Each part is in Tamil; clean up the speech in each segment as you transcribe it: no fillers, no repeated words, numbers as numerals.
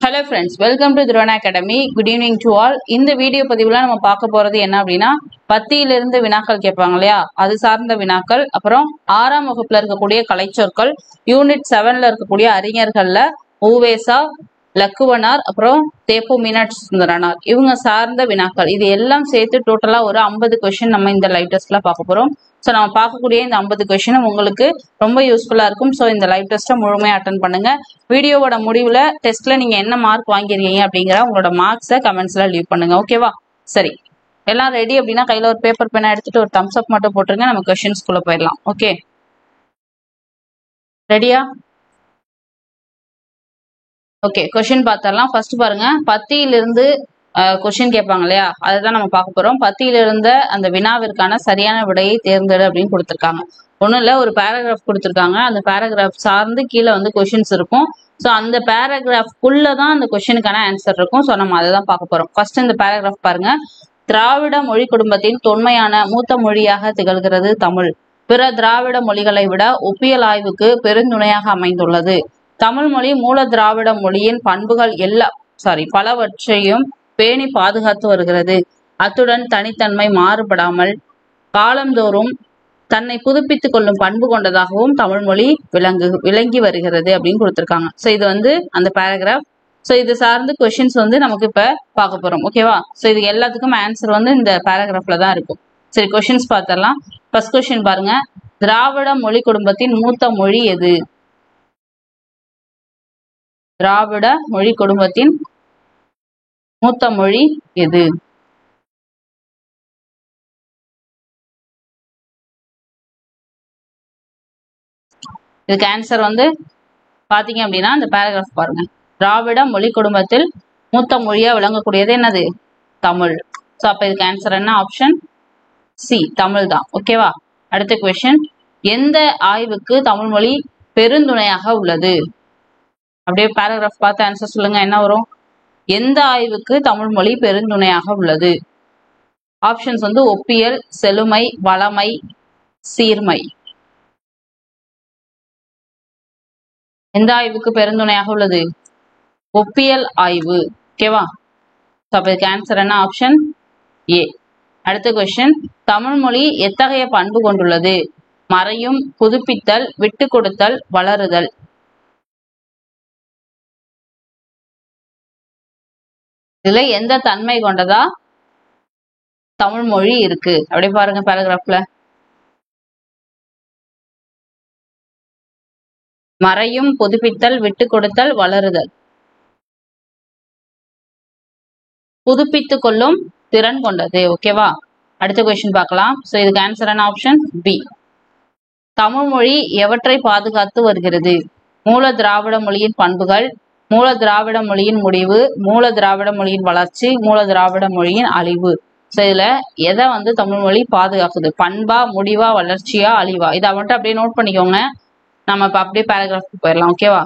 Hello friends, welcome to Drona Academy. Good evening to all. இந்த வீடியோ பதிவுல நம்ம பார்க்க போறது என்ன அப்படின்னா பத்தியிலிருந்து வினாக்கள் கேட்பாங்க இல்லையா, அது சார்ந்த வினாக்கள். அப்புறம் 6ஆம் வகுப்புல இருக்கக்கூடிய கலைச்சொற்கள், யூனிட் 7ல இருக்கக்கூடிய அறிஞர்கள்ல ஊவேசா, லக்குவனார், அப்புறம் தேப்பு மீனாட்சி சுந்தரனார் இவங்க சார்ந்த வினாக்கள். இது எல்லாம் சேர்த்து டோட்டலா ஒரு 50 கொஸ்டின் நம்ம இந்த லைவ் டெஸ்ட்ல பார்க்க போறோம். ஸோ நம்ம பார்க்கக்கூடிய இந்த 50 கொஸ்டினும் உங்களுக்கு ரொம்ப யூஸ்ஃபுல்லா இருக்கும். ஸோ இந்த லைவ் டெஸ்ட்டை முழுமையாக அட்டன் பண்ணுங்க. வீடியோவோட முடிவுல டெஸ்ட்ல நீங்க என்ன மார்க் வாங்கிருக்கீங்க அப்படிங்கிற உங்களோட மார்க்ஸை கமெண்ட்ஸ்ல லீவ் பண்ணுங்க. ஓகேவா? சரி, எல்லாம் ரெடி அப்படின்னா கையில ஒரு பேப்பர் பேனா எடுத்துட்டு ஒரு தம்ஸ் அப் மட்டும் போட்டுருங்க. நம்ம கொஸ்டின்ஸ்குள்ள போயிடலாம். ஓகே, ரெடியா? Okay, question பார்த்தரலாம். ஃபர்ஸ்ட் பாருங்க, பத்தியிலிருந்து கொஸ்டின் கேட்பாங்க இல்லையா, அதுதான் நம்ம பார்க்க போறோம். பத்தியில இருந்த அந்த வினாவிற்கான சரியான விடையை தேர்ந்தெடு அப்படின்னு கொடுத்துருக்காங்க. ஒன்றும் இல்லை, ஒரு பேராகிராஃப் கொடுத்துருக்காங்க. அந்த பேராகிராஃப் சார்ந்து கீழே வந்து கொஸ்டின்ஸ் இருக்கும். ஸோ அந்த பேராகிராஃப்குள்ள தான் அந்த கொஸ்டினுக்கான ஆன்சர் இருக்கும். ஸோ நம்ம அதை தான் பார்க்க போறோம். ஃபர்ஸ்ட் இந்த பேராகிராஃப் பாருங்க. திராவிட மொழி குடும்பத்தின் தொன்மையான மூத்த மொழியாக திகழ்கிறது தமிழ். பிற திராவிட மொழிகளை விட ஒப்பியல் ஆய்வுக்கு பெருந்துணையாக அமைந்துள்ளது. தமிழ் மொழி மூல திராவிட மொழியின் பண்புகள் பலவற்றையும் பேணி பாதுகாத்து வருகிறது. அத்துடன் தனித்தன்மை மாறுபடாமல் காலந்தோறும் தன்னை புதுப்பித்துக் கொள்ளும் பண்பு கொண்டதாகவும் தமிழ் மொழி விளங்கி வருகிறது அப்படின்னு கொடுத்திருக்காங்க. ஸோ இது வந்து அந்த பேராகிராஃப். ஸோ இது சார்ந்து கொஸ்டின்ஸ் வந்து நமக்கு இப்ப பார்க்க போறோம். ஓகேவா? ஸோ இது எல்லாத்துக்கும் ஆன்சர் வந்து இந்த பேராகிராஃப்ல தான் இருக்கும். சரி, கொஸ்டின்ஸ் பார்த்தரலாம். ஃபர்ஸ்ட் கொஸ்டின் பாருங்க, திராவிட மொழி குடும்பத்தின் மூத்த மொழி எது? திராவிட மொழி குடும்பத்தின் மூத்த மொழி எது? இதுக்கு ஆன்சர் வந்து பாத்தீங்க அப்படின்னா இந்த பேராகிராஃப் பாருங்க. திராவிட மொழி குடும்பத்தில் மூத்த மொழியா விளங்கக்கூடியது என்னது? தமிழ். ஸோ அப்ப இதுக்கு ஆன்சர் என்ன? ஆப்ஷன் சி, தமிழ் தான். ஓகேவா? அடுத்த கொஸ்டின், எந்த ஆய்வுக்கு தமிழ் மொழி பெருந்துணையாக உள்ளது? அப்படியே பேராகிராஃப் பார்த்து ஆன்சர் சொல்லுங்க. என்ன வரும்? எந்த ஆய்வுக்கு தமிழ் மொழி பெருந்துணையாக உள்ளது? ஆப்ஷன்ஸ் வந்து ஒப்பியல், செழுமை, வளமை, சீர்மை. எந்த ஆய்வுக்கு பெருந்துணையாக உள்ளது? ஒப்பியல் ஆய்வு. ஓகேவா? அப்ப இதுக்கு ஆன்சர் என்ன? Option A. அடுத்த கொஸ்டின், தமிழ் மொழி எத்தகைய பண்பு கொண்டுள்ளது? மறையும், புதுப்பித்தல், விட்டு கொடுத்தல், வளருதல். இதுல எந்த தன்மை கொண்டதா தமிழ் மொழி இருக்கு? அப்படி பாருங்க பேராகிராஃப்ல. மறையும், புதுப்பித்தல், விட்டு கொடுத்தல், வளருதல். புதுப்பித்துக் கொள்ளும் திறன் கொண்டது. ஓகேவா? அடுத்த கொஸ்டின் பார்க்கலாம். ஸோ இதுக்கு ஆன்சர் என்ன? Option B. தமிழ் மொழி எவற்றை பாதுகாத்து வருகிறது? மூல திராவிட மொழியின் பண்புகள், மூல திராவிட மொழியின் முடிவு, மூல திராவிட மொழியின் வளர்ச்சி, மூல திராவிட மொழியின் அழிவு. ஸோ இதுல எதை வந்து தமிழ் மொழி பாதுகாக்குது? பண்பா, முடிவா, வளர்ச்சியா, அழிவா? இதை மட்டும் அப்படியே நோட் பண்ணிக்கோங்க. நம்ம இப்போ அப்படியே பேராகிராஃப்க்கு போயிடலாம். ஓகேவா?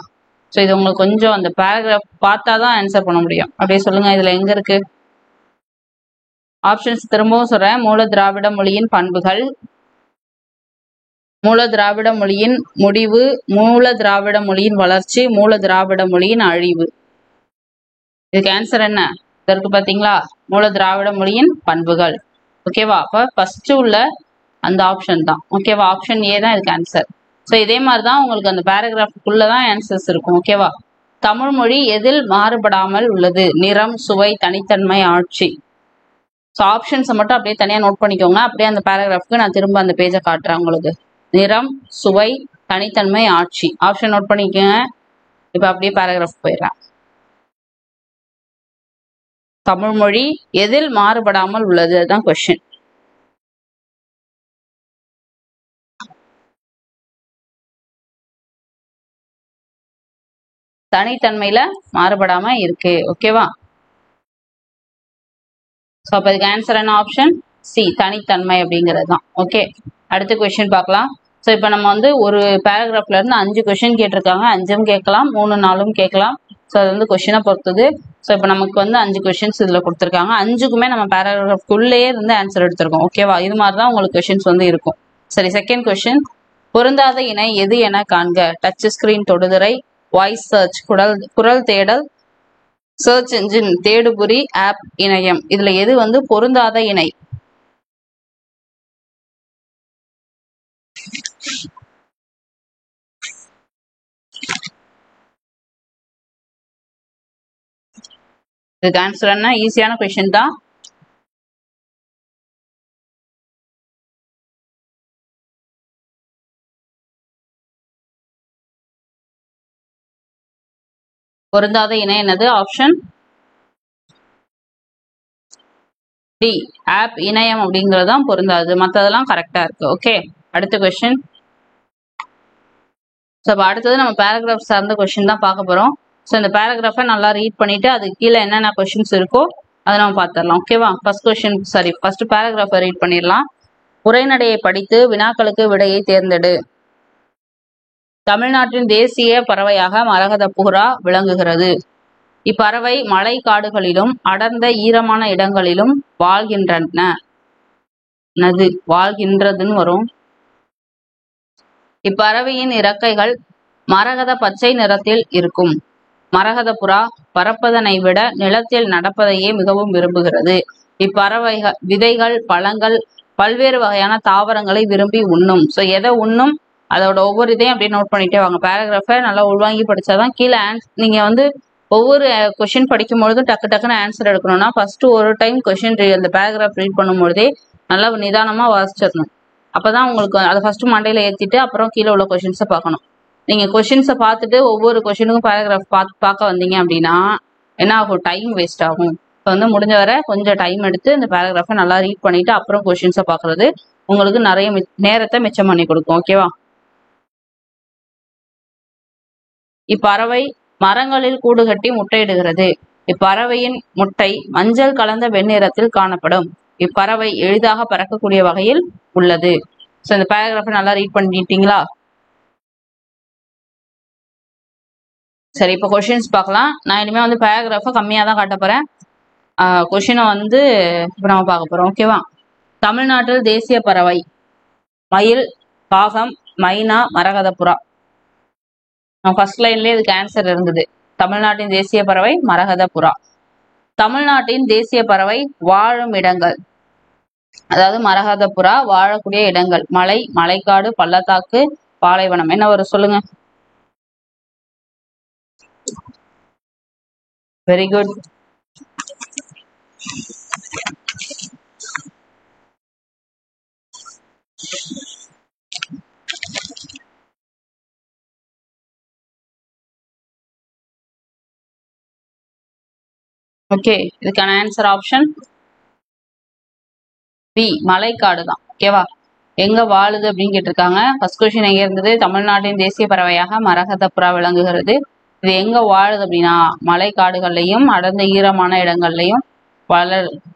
ஸோ இது உங்களுக்கு கொஞ்சம் அந்த பேராகிராஃப் பார்த்தாதான் ஆன்சர் பண்ண முடியும். அப்படியே சொல்லுங்க, இதுல எங்க இருக்கு ஆப்ஷன்ஸ்? திரும்பவும் சொல்றேன். மூல திராவிட மொழியின் பண்புகள், மூல திராவிட மொழியின் முடிவு, மூல திராவிட மொழியின் வளர்ச்சி, மூல திராவிட மொழியின் அழிவு. இதுக்கு ஆன்சர் என்ன? இதற்கு பாத்தீங்களா? மூல திராவிட மொழியின் பண்புகள். ஓகேவா? அப்ப ஃபர்ஸ்ட் உள்ள அந்த ஆப்ஷன் தான். ஓகேவா? ஆப்ஷன் ஏ தான் இதுக்கு ஆன்சர். ஸோ இதே மாதிரிதான் உங்களுக்கு அந்த பேராகிராஃபுக்குள்ளதான் ஆன்சர்ஸ் இருக்கும். ஓகேவா? தமிழ் மொழி எதில் மாறுபடாமல் உள்ளது? நிறம், சுவை, தனித்தன்மை, ஆட்சி. ஸோ ஆப்ஷன்ஸை மட்டும் அப்படியே தனியாக நோட் பண்ணிக்கோங்க. அப்படியே அந்த பேராகிராஃப்க்கு நான் திரும்ப அந்த பேஜை காட்டுறேன் உங்களுக்கு. நிறம், சுவை, தனித்தன்மை, ஆட்சி. ஆப்ஷன் நோட் பண்ணிக்கோங்க. இப்போ அப்படியே பேராகிராஃப் போயிடுறேன். தமிழ் மொழி எதில் மாறுபடாமல் உள்ளது? அதுதான் கொஸ்டின். தனித்தன்மையில மாறுபடாம இருக்கு. ஓகேவா? ஸோ அப்போ இதுக்கு ஆன்சர் என்ன? ஆப்ஷன் சி, தனித்தன்மை அப்படிங்கிறது தான். ஓகே, அடுத்த கொஸ்டின் பார்க்கலாம். ஸோ இப்போ நம்ம வந்து ஒரு பேராகிராஃப்ல இருந்து 5 கொஸ்டின் கேட்டிருக்காங்க. 5ம் கேட்கலாம், 3, 4ம் கேட்கலாம். ஸோ அது வந்து கொஸ்டினை பொறுத்தது. ஸோ இப்போ நமக்கு வந்து 5 கொஸ்டின்ஸ் இதில் கொடுத்துருக்காங்க. 5க்குமே நம்ம பேராகிராஃப்குள்ளேயே இருந்து ஆன்சர் எடுத்திருக்கோம். ஓகேவா? இது மாதிரி தான் உங்களுக்கு கொஸ்டின்ஸ் வந்து இருக்கும். சரி, செகண்ட் கொஸ்டின், பொருந்தாத இணை எது என காண்க. டச் ஸ்கிரீன் தொடுதிரை, வாய்ஸ் சர்ச் குரல் தேடல், சர்ச் என்ஜின் தேடுபொறி, ஆப், இணையம். இதுல எது வந்து பொருந்தாத இணை? இதுக்கு ஆன்சர் என்ன? ஈஸியான கொஸ்டின் தான். பொருந்தாத இணை என்னது? ஆப்ஷன் டி, ஆப், இணையம் அப்படிங்கிறது தான் பொருந்தாது. மற்றதெல்லாம் கரெக்டா இருக்கு. ஓகே, அடுத்த கொஸ்டின். ஸோ இப்போ அடுத்தது நம்ம பேராகிராஃப் சார்ந்த கொஸ்டின் தான் பார்க்க போறோம். ஸோ இந்த பேராகிராஃபை நல்லா ரீட் பண்ணிட்டு அது கீழே என்னென்ன கொஸ்டின்ஸ் இருக்கோ அதை நம்ம பார்த்துடலாம். ஓகேவா? ஃபர்ஸ்ட் பேராகிராஃபை ரீட் பண்ணிடலாம். உரைநடையை படித்து வினாக்களுக்கு விடையை தேர்ந்தெடு. தமிழ்நாட்டின் தேசிய பறவையாக மரகத புறா விளங்குகிறது. இப்பறவை மலை காடுகளிலும் அடர்ந்த ஈரமான இடங்களிலும் வாழ்கின்றதுன்னு வரும். இப்பறவையின் இறக்கைகள் மரகத பச்சை நிறத்தில் இருக்கும். மரகத புறா பறப்பதனை விட நிலத்தில் நடப்பதையே மிகவும் விரும்புகிறது. இப்பறவைகள் விதைகள், பழங்கள், பல்வேறு வகையான தாவரங்களை விரும்பி உண்ணும். ஸோ எதை உண்ணும், அதோட ஒவ்வொரு இதையும் அப்படியே நோட் பண்ணிட்டே வாங்க. பேராகிராஃபை நல்லா உள்வாங்கி படிச்சாதான் கீழே நீங்க வந்து ஒவ்வொரு கொஸ்டின் படிக்கும் பொழுதும் டக்கு டக்குன்னு ஆன்சர் எடுக்கணும்னா ஃபர்ஸ்ட் ஒரு டைம் கொஸ்டின் அந்த பேராகிராஃப் ரீட் பண்ணும்பொழுதே நல்லா நிதானமா வாசிச்சிடணும். அப்பதான் உங்களுக்கு அதை ஃபர்ஸ்ட் மண்டையில ஏற்றிட்டு அப்புறம் கீழே உள்ள கொஸ்டின்ஸை பார்க்கணும். நீங்க கொஸ்டின்ஸை பார்த்துட்டு ஒவ்வொரு கொஸ்டினுக்கும் பேராகிராஃப் பார்க்க வந்தீங்க அப்படின்னா என்ன ஆகும்? டைம் வேஸ்ட் ஆகும். இப்போ வந்து முடிஞ்ச வரை கொஞ்சம் டைம் எடுத்து இந்த பேராகிராஃபை நல்லா ரீட் பண்ணிட்டு அப்புறம் கொஸ்டின்ஸை பார்க்கறது உங்களுக்கு நிறைய நேரத்தை மிச்சம் பண்ணி கொடுக்கும். ஓகேவா? இப்பறவை மரங்களில் கூடு கட்டி முட்டையிடுகிறது. இப்பறவையின் முட்டை மஞ்சள் கலந்த வெண்ணிறத்தில் காணப்படும். இப்பறவை எளிதாக பறக்கக்கூடிய வகையில் உள்ளது. ஸோ இந்த பேராகிராஃபை நல்லா ரீட் பண்ணிட்டீங்களா? சரி, இப்போ கொஸ்டின்ஸ் பார்க்கலாம். நான் இனிமேல் வந்து பேராகிராஃபை கம்மியாக தான் காட்ட போறேன். கொஸ்டினை வந்து இப்போ நம்ம பார்க்க போறோம். ஓகேவா? தமிழ்நாட்டில் தேசிய பறவை மயில், காகம், மைனா, மரகத புறா. ஃபர்ஸ்ட் லைன்லேயே இதுக்கு ஆன்சர் இருந்தது. தமிழ்நாட்டின் தேசிய பறவை மரகத புறா. தமிழ்நாட்டின் தேசிய பறவை வாழும் இடங்கள், அதாவது மரகத புறா வாழக்கூடிய இடங்கள் மலை, மலைக்காடு, பள்ளத்தாக்கு, பாலைவனம். என்ன வரும் சொல்லுங்க? Very good. ஓகே, இதுக்கான ஆன்சர் ஆப்ஷன் பி, மலைக்காடு தான். ஓகேவா? எங்க வாழுது அப்படின்னு கேட்டிருக்காங்க. ஃபர்ஸ்ட் கொஸ்டின் எங்க இருந்தது? தமிழ்நாட்டின் தேசிய பறவையாக மரகத புறா விளங்குகிறது. இது எங்க வாழுது அப்படின்னா மலைக்காடுகள்லையும் அடர்ந்த ஈரமான இடங்கள்லையும்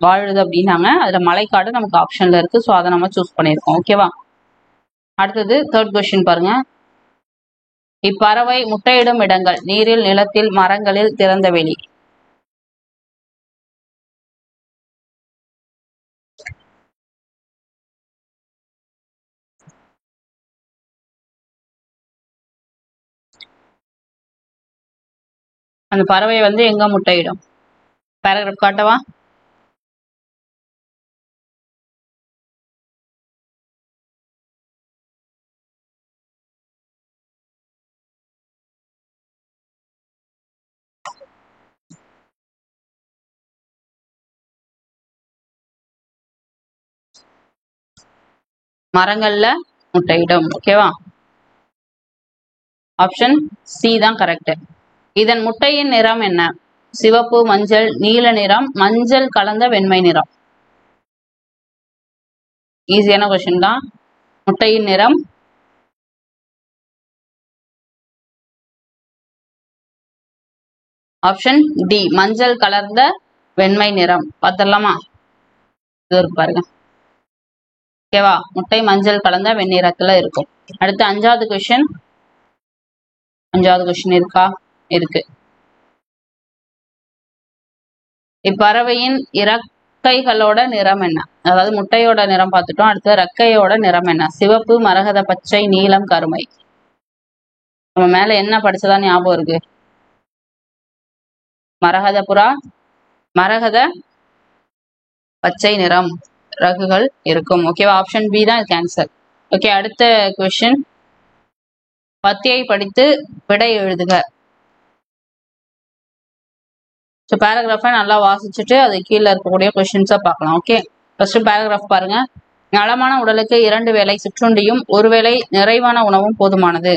வாழுது அப்படின்னாங்க. அதுல மலைக்காடு நமக்கு ஆப்ஷன்ல இருக்கு. ஸோ அதை நம்ம சூஸ் பண்ணியிருக்கோம். ஓகேவா? அடுத்தது தேர்ட் கொஸ்டின் பாருங்க. இப்பறவை முட்டையிடும் இடங்கள் நீரில், நிலத்தில், மரங்களில், திறந்த வெளி. அந்த பறவை வந்து எங்க முட்டையிடும்? பேராகிராஃப் காட்டவா? மரங்கள்ல முட்டையிடும். ஓகேவா? ஆப்ஷன் சி தான் கரெக்ட். இதன் முட்டையின் நிறம் என்ன? சிவப்பு, மஞ்சள், நீல நிறம், மஞ்சள் கலந்த வெண்மை நிறம். ஈஸியான கொஸ்டின் தான். முட்டையின் நிறம் ஆப்ஷன் டி, மஞ்சள் கலர்ந்த வெண்மை நிறம். பார்த்துடலாமா? இது பாருங்க. ஓகேவா? முட்டை மஞ்சள் கலந்த வெண்ணிறத்துல இருக்கும். அடுத்து அஞ்சாவது கொஸ்டின் இருக்கா? இருக்கு. இப்பறவையின் இறக்கைகளோட நிறம் என்ன? அதாவது முட்டையோட நிறம் பார்த்துட்டோம். அடுத்து ரெக்கையோட நிறம் என்ன? சிவப்பு, மரகத பச்சை, நீலம், கருமை. நம்ம மேல என்ன படிச்சதா ஞாபகம் இருக்கு? மரகத புறா, மரகத பச்சை நிறம் ரகுகள் இருக்கும். ஓகேவா, ஆப்ஷன் பி தான் இதுக்கு ஆன்சர். ஓகே, அடுத்த கொஸ்டின், பத்தியை படித்து விடை எழுதுக. ஸோ பேராகிராஃபை நல்லா வாசிச்சுட்டு அது கீழே இருக்கக்கூடிய கொஸ்டின்ஸை பார்க்கலாம். ஓகே, ஃபர்ஸ்ட் பேராகிராஃப் பாருங்க. நலமான உடலுக்கு 2 வேளை சிற்றுண்டியும் 1 வேளை நிறைவான உணவும் போதுமானது.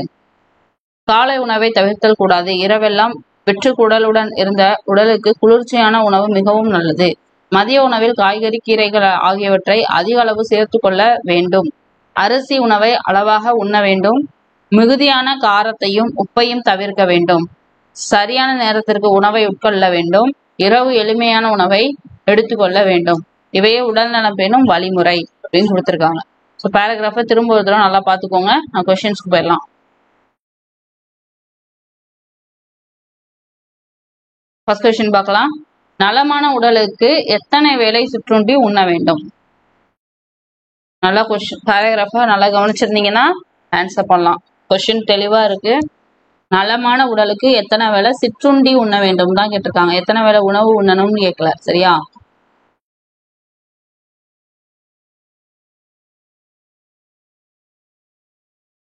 காலை உணவை தவிர்த்தல் கூடாது. இரவெல்லாம் வெற்றுக்குடலுடன் இருந்த உடலுக்கு குளிர்ச்சியான உணவு மிகவும் நல்லது. மதிய உணவில் காய்கறி, கீரைகள் ஆகியவற்றை அதிக அளவு சேர்த்து கொள்ள வேண்டும். அரிசி உணவை அளவாக உண்ண வேண்டும். மிகுதியான காரத்தையும் உப்பையும் தவிர்க்க வேண்டும். சரியான நேரத்திற்கு உணவை உட்கொள்ள வேண்டும். இரவு எளிமையான உணவை எடுத்துக்கொள்ள வேண்டும். இவையே உடல்நலம் பேணும் வழிமுறை அப்படின்னு கொடுத்துருக்காங்க. ஸோ பேராகிராஃபை திரும்ப ஒரு தடவை நல்லா பார்த்துக்கோங்க. நான் கொஸ்டின்ஸ்க்கு போயிடலாம். ஃபர்ஸ்ட் கொஸ்டின் பார்க்கலாம். நலமான உடலுக்கு எத்தனை வேளை சிற்றுண்டி உண்ண வேண்டும்? நல்லா கொஸ்டின் பேராகிராஃபை நல்லா கவனிச்சிருந்தீங்கன்னா ஆன்சர் பண்ணலாம். கொஸ்டின் தெளிவா இருக்கு. நலமான உடலுக்கு எத்தனை வேளை சிற்றுண்டி உண்ண வேண்டும் தான் கேட்டிருக்காங்க. எத்தனை வேளை உணவு உண்ணணும்னு கேட்கல. சரியா?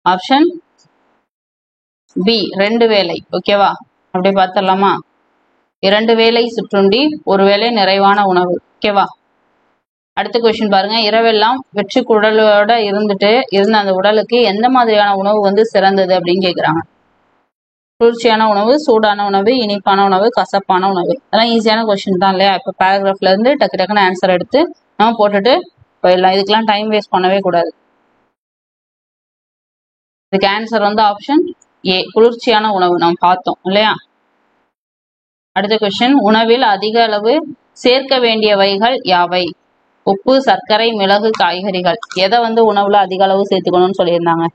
ஆப்ஷன் பி 2 வேளை. ஓகேவா, அப்படி பார்த்துடலாமா? 2 வேளை சிற்றுண்டி, 1 வேளை நிறைவான உணவு. ஓகேவா, அடுத்த கொஸ்டின் பாருங்க. இரவெல்லாம் வெற்றி குடலோட இருந்த அந்த உடலுக்கு எந்த மாதிரியான உணவு சிறந்தது அப்படின்னு கேட்குறாங்க. குளிர்ச்சியான உணவு, சூடான உணவு, இனிப்பான உணவு, கசப்பான உணவு. அதெல்லாம் ஈஸியான கொஸ்டின் தான் இல்லையா? இப்போ பேராகிராஃப்ல இருந்து டக்கு டக்குன்னு ஆன்சர் எடுத்து நம்ம போட்டுட்டு போயிடலாம். இதுக்கெல்லாம் டைம் வேஸ்ட் பண்ணவே கூடாது. இதுக்கு ஆன்சர் ஆப்ஷன் ஏ, குளிர்ச்சியான உணவு. நம்ம பார்த்தோம் இல்லையா? அடுத்த கொஸ்டின், உணவில் அதிக அளவு சேர்க்க வேண்டியவைகள் யாவை? உப்பு, சர்க்கரை, மிளகு, காய்கறிகள். எதை உணவுல அதிக அளவு சேர்த்துக்கணும்னு சொல்லியிருந்தாங்க?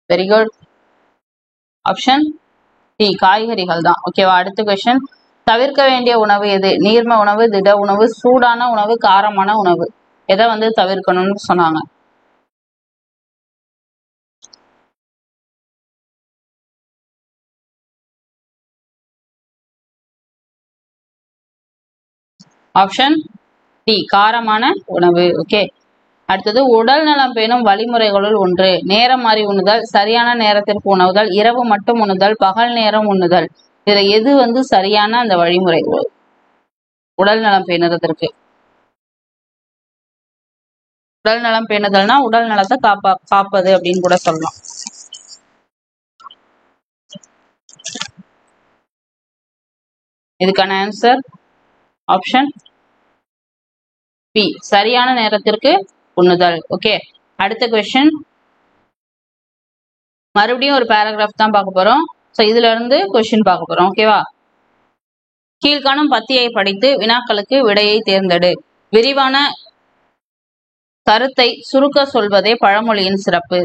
Very good. ஆப்ஷன் டி, காய்கறிகள் தான். ஓகேவா, அடுத்த கொஸ்டின், தவிர்க்க வேண்டிய உணவு எது? நீர்ம உணவு, திட உணவு, சூடான உணவு, காரமான உணவு. எதை தவிர்க்கணும்னு சொன்னாங்க? ஆப்ஷன் டி, காரமான உணவு. ஓகே, அடுத்தது, உடல் நலம் பேணும் வழிமுறைகளுள் ஒன்று. நேரம் மாறி உண்ணுதல், சரியான நேரத்திற்கு உணவுதல், இரவு மட்டும் உண்ணுதல், பகல் நேரம் உண்ணுதல். இதுல எது சரியான அந்த வழிமுறை உடல் நலம் பேணுறதற்கு? உடல் நலம் பேணுதல்னா உடல் நலத்தை காப்பது அப்படின்னு கூட சொல்லலாம். இதுக்கான ஆன்சர் ஆப்ஷன் பி, சரியான நேரத்திற்கு உண்ணுதல். ஓகே, அடுத்த கொஸ்டின், மறுபடியும் ஒரு பேராகிராஃப் தான் பார்க்க போறோம். ஸோ இதுல இருந்து கொஸ்டின் பார்க்க போறோம். ஓகேவா, கீழ்காணும் பத்தியை படித்து வினாக்களுக்கு விடையை தேர்ந்தெடு. விரிவான கருத்தை சுருக்க சொல்வதே பழமொழியின் சிறப்பு.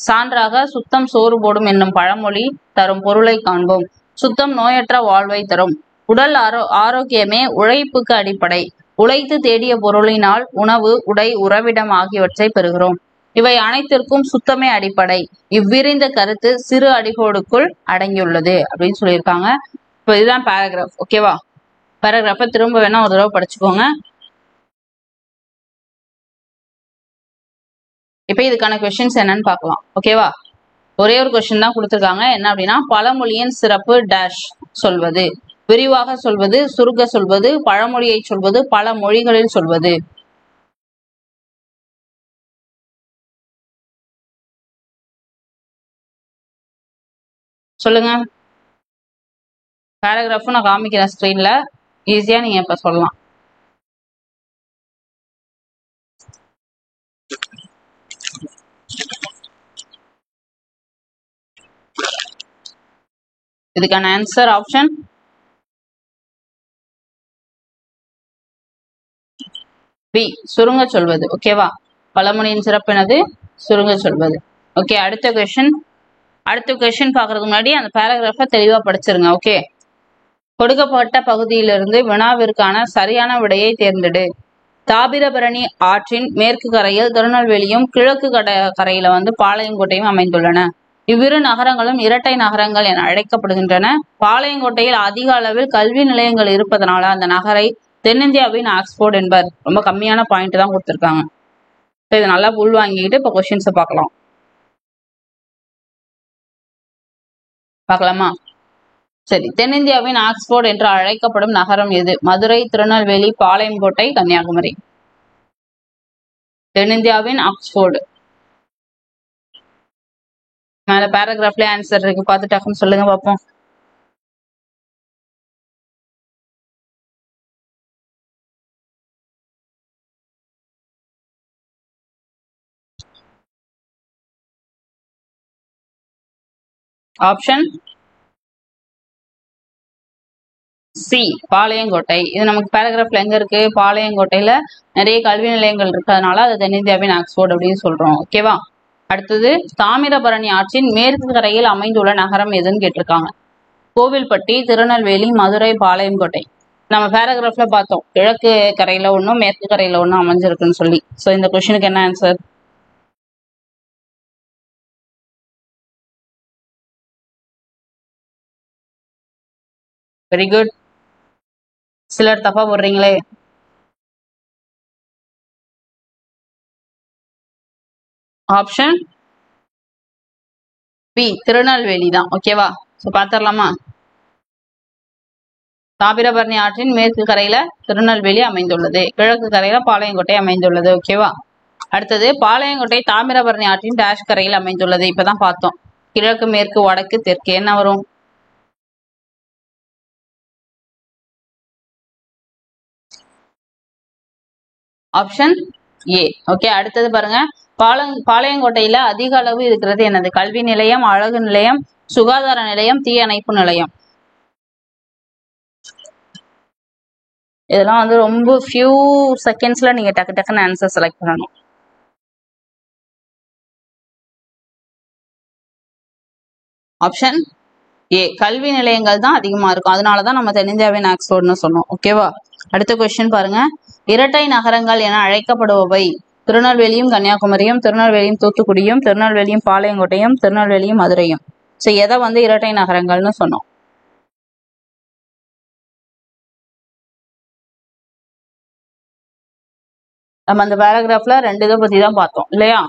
சான்றாக சுத்தம் சோறு போடும் என்னும் பழமொழி தரும் பொருளை காண்போம். சுத்தம் நோயற்ற வாழ்வை தரும். உடல் ஆரோக்கியமே உழைப்புக்கு அடிப்படை. உழைத்து தேடிய பொருளினால் உணவு, உடை, உறவிடம் ஆகியவற்றை பெறுகிறோம். இவை அனைத்திற்கும் சுத்தமே அடிப்படை. இவ்விரிந்த கருத்து சிறு அடிகோடுக்குள் அடங்கியுள்ளது அப்படின்னு சொல்லியிருக்காங்க. இப்போ இதுதான் பேராகிராஃப். ஓகேவா, பேராகிராஃபை திரும்ப வேணா ஒரு தடவை படிச்சுக்கோங்க. இப்ப இதுக்கான கொஸ்டின்ஸ் என்னன்னு பார்க்கலாம். ஓகேவா, ஒரே ஒரு கொஸ்டின் தான் கொடுத்துருக்காங்க. என்ன அப்படின்னா, பழமொழியின் சிறப்பு டேஷ் சொல்வது. விரிவாக சொல்வது, சுருக்க சொல்வது, பழமொழியை சொல்வது, பல மொழிகளில் சொல்வது. சொல்லுங்க. பேராகிராஃபும் நான் காமிக்கிறேன் ஸ்கிரீன்ல, ஈஸியா நீங்க இப்ப சொல்லலாம். இதுக்கான ஆன்சர் ஆப்ஷன் பி, சுருங்க சொல்வது. ஓகேவா, பழமொழியின் சிறப்பு என்னது? சுருங்க சொல்வது. ஓகே, அடுத்த கொஸ்டின் பாக்குறதுக்கு முன்னாடி அந்த பேராகிராஃபை தெளிவா படிச்சிருங்க. ஓகே, கொடுக்கப்பட்ட பகுதியிலிருந்து வினாவிற்கான சரியான விடையை தேர்ந்தெடு. தாமிரபரணி ஆற்றின் மேற்கு கரையில் திருநெல்வேலியும் கிழக்கு கரையில பாளையங்கோட்டையும் அமைந்துள்ளன. இவ்விரு நகரங்களும் இரட்டை நகரங்கள் என அழைக்கப்படுகின்றன. பாளையங்கோட்டையில் அதிக அளவில் கல்வி நிலையங்கள் இருப்பதனால அந்த நகரை தென்னிந்தியாவின் ஆக்ஸ்போர்ட் என்பர். ரொம்ப கம்மியான பாயிண்ட் தான் கொடுத்திருக்காங்க. இதை நல்லா உள் வாங்கிக்கிட்டு இப்ப கொஸ்டின்ஸ் பார்க்கலாமா? சரி, தென்னிந்தியாவின் ஆக்ஸ்போர்ட் என்று அழைக்கப்படும் நகரம் எது? மதுரை, திருநெல்வேலி, பாளையங்கோட்டை, கன்னியாகுமரி. தென்னிந்தியாவின் ஆக்ஸ்போர்டு. மேல பேராகிராஃப்ல ஆன்சர் இருக்கு, பார்த்து டக்குன்னு சொல்லுங்க பார்ப்போம். Option C Palayamkottai. இது நமக்கு பேராகிராஃப்ல எங்க இருக்கு? பாளையங்கோட்டையில நிறைய கல்வி நிலையங்கள் இருக்கிறதுனால அது தென்னிந்தியாவின் ஆக்ஸ்போர்ட் அப்படின்னு சொல்றோம். ஓகேவா? அடுத்தது, தாமிரபரணி ஆற்றின் மேற்கு கரையில் அமைந்துள்ள நகரம் எதுன்னு கேட்டிருக்காங்க. கோவில்பட்டி, திருநெல்வேலி, மதுரை, பாளையங்கோட்டை. நம்ம பேராகிராஃப்ல பார்த்தோம், கிழக்கு கரையில ஒன்றும் மேற்கு கரையில ஒன்றும் அமைஞ்சிருக்குன்னு சொல்லி. ஸோ இந்த கொஸ்டினுக்கு என்ன ஆன்சர்? Very good. சிலர் தப்பா போடுறீங்களே. ஆப்ஷன் பி திருநெல்வேலி தான். ஓகேவா? ஸோ பார்த்துடலாமா? தாமிரபரணி ஆற்றின் மேற்கு கரையில திருநெல்வேலி அமைந்துள்ளது, கிழக்கு கரையில பாளையங்கோட்டை அமைந்துள்ளது. ஓகேவா? அடுத்தது, பாளையங்கோட்டை தாமிரபரணி ஆற்றின் டேஷ் கரையில் அமைந்துள்ளது. இப்பதான் பார்த்தோம். கிழக்கு, மேற்கு, வடக்கு, தெற்கு. என்ன வரும்? Option A. ஓகே, அடுத்தது பாருங்க. பாளையங்கோட்டையில அதிக அளவு இருக்கிறது என்னது? கல்வி நிலையம், அழகு நிலையம், சுகாதார நிலையம், தீயணைப்பு நிலையம். இதெல்லாம் ரொம்ப ஃபியூ செகண்ட்ஸ்ல நீங்க டக்கு டக்குன்னு ஆன்சர் செலக்ட் பண்ணணும். ஆப்ஷன் ஏ கல்வி நிலையங்கள் தான் அதிகமா இருக்கும், அதனாலதான் நம்ம தென்னிந்தியாவின் ஆக்ஸ்போர்ட்னு சொன்னோம். ஓகேவா? அடுத்த கொஸ்டின் பாருங்க. இரட்டை நகரங்கள் என அழைக்கப்படுபவை திருநெல்வேலியும் கன்னியாகுமரியும், திருநெல்வேலியும் தூத்துக்குடியும், திருநெல்வேலியும் பாளையங்கோட்டையும், திருநெல்வேலியும் மதுரையும். ஸோ எதை இரட்டை நகரங்கள்னு சொன்னோம்? நம்ம அந்த பேராகிராஃப்ல ரெண்டு இதை பத்தி தான் பார்த்தோம் இல்லையா?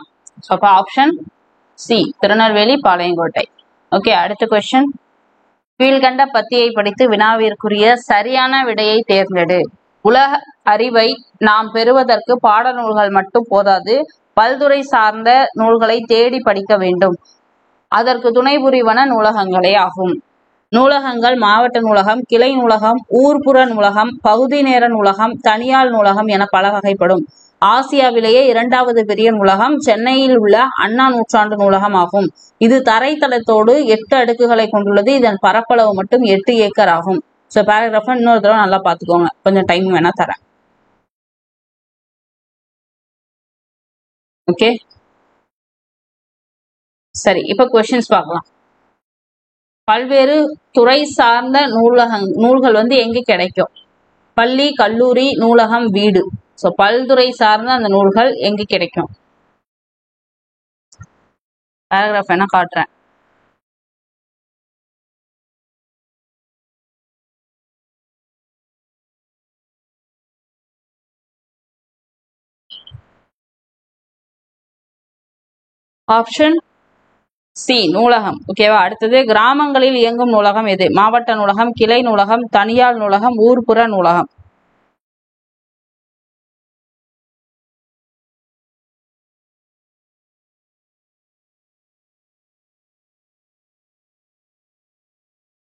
ஸோ அப்போ option C Tirunelveli, Palayamkottai. Okay, அடுத்த கொஸ்டின். கீழ்கண்ட பத்தியை படித்து வினாவிற்குரிய சரியான விடையை தேர்ந்தெடு. உலக அறிவை நாம் பெறுவதற்கு பாடநூல்கள் மட்டும் போதாது, பல்துறை சார்ந்த நூல்களை தேடி படிக்க வேண்டும். அதற்கு துணை புரிவன நூலகங்களே ஆகும். நூலகங்கள் மாவட்ட நூலகம், கிளை நூலகம், ஊர்ப்புற நூலகம், பகுதி நேர நூலகம், தனியார் நூலகம் என பல வகைப்படும். ஆசியாவிலேயே 2வது பெரிய நூலகம் சென்னையில் உள்ள அண்ணா நூற்றாண்டு நூலகம் ஆகும். இது தரைத்தளத்தோடு 8 அடுக்குகளை கொண்டுள்ளது. இதன் பரப்பளவு மட்டும் 8 ஏக்கர் ஆகும். ஸோ பேராகிராஃப் இன்னொரு தடவை நல்லா பார்த்துக்கோங்க, கொஞ்சம் டைம் வேணா தரேன். ஓகே, சரி, இப்ப கொஸ்டின்ஸ் பார்க்கலாம். பல்வேறு துறை சார்ந்த நூல்கள் எங்க கிடைக்கும்? பள்ளி, கல்லூரி, நூலகம், வீடு. ஸோ பல்துறை சார்ந்த அந்த நூல்கள் எங்க கிடைக்கும்? பேராகிராஃப் வேணா காட்டுறேன். ஆப்ஷன் சி நூலகம். ஓகேவா? அடுத்தது, கிராமங்களில் இயங்கும் நூலகம் எது? மாவட்ட நூலகம், கிளை நூலகம், தனியார் நூலகம், ஊர்ப்புற நூலகம்.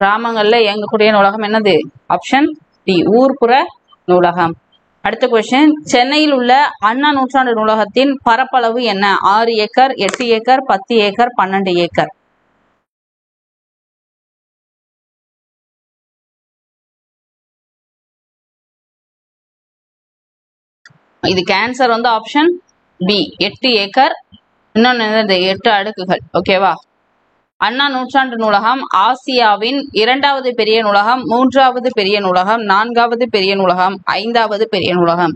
கிராமங்கள்ல இயங்கக்கூடிய நூலகம் என்னது? ஆப்ஷன் டி ஊர்ப்புற நூலகம். அடுத்த கொஸ்டின். சென்னையில் உள்ள அண்ணா நூற்றாண்டு நூலகத்தின் பரப்பளவு என்ன? 6 ஏக்கர், 8 ஏக்கர், 10 ஏக்கர், 12 ஏக்கர். இதுக்கு ஆன்சர் ஆப்ஷன் பி 8 ஏக்கர். இன்னொன்னு 8 அடுக்குகள். ஓகேவா? அண்ணா நூற்றாண்டு நூலகம் ஆசியாவின் 2வது பெரிய நூலகம், 3வது பெரிய நூலகம், 4வது பெரிய நூலகம், 5வது பெரிய நூலகம்.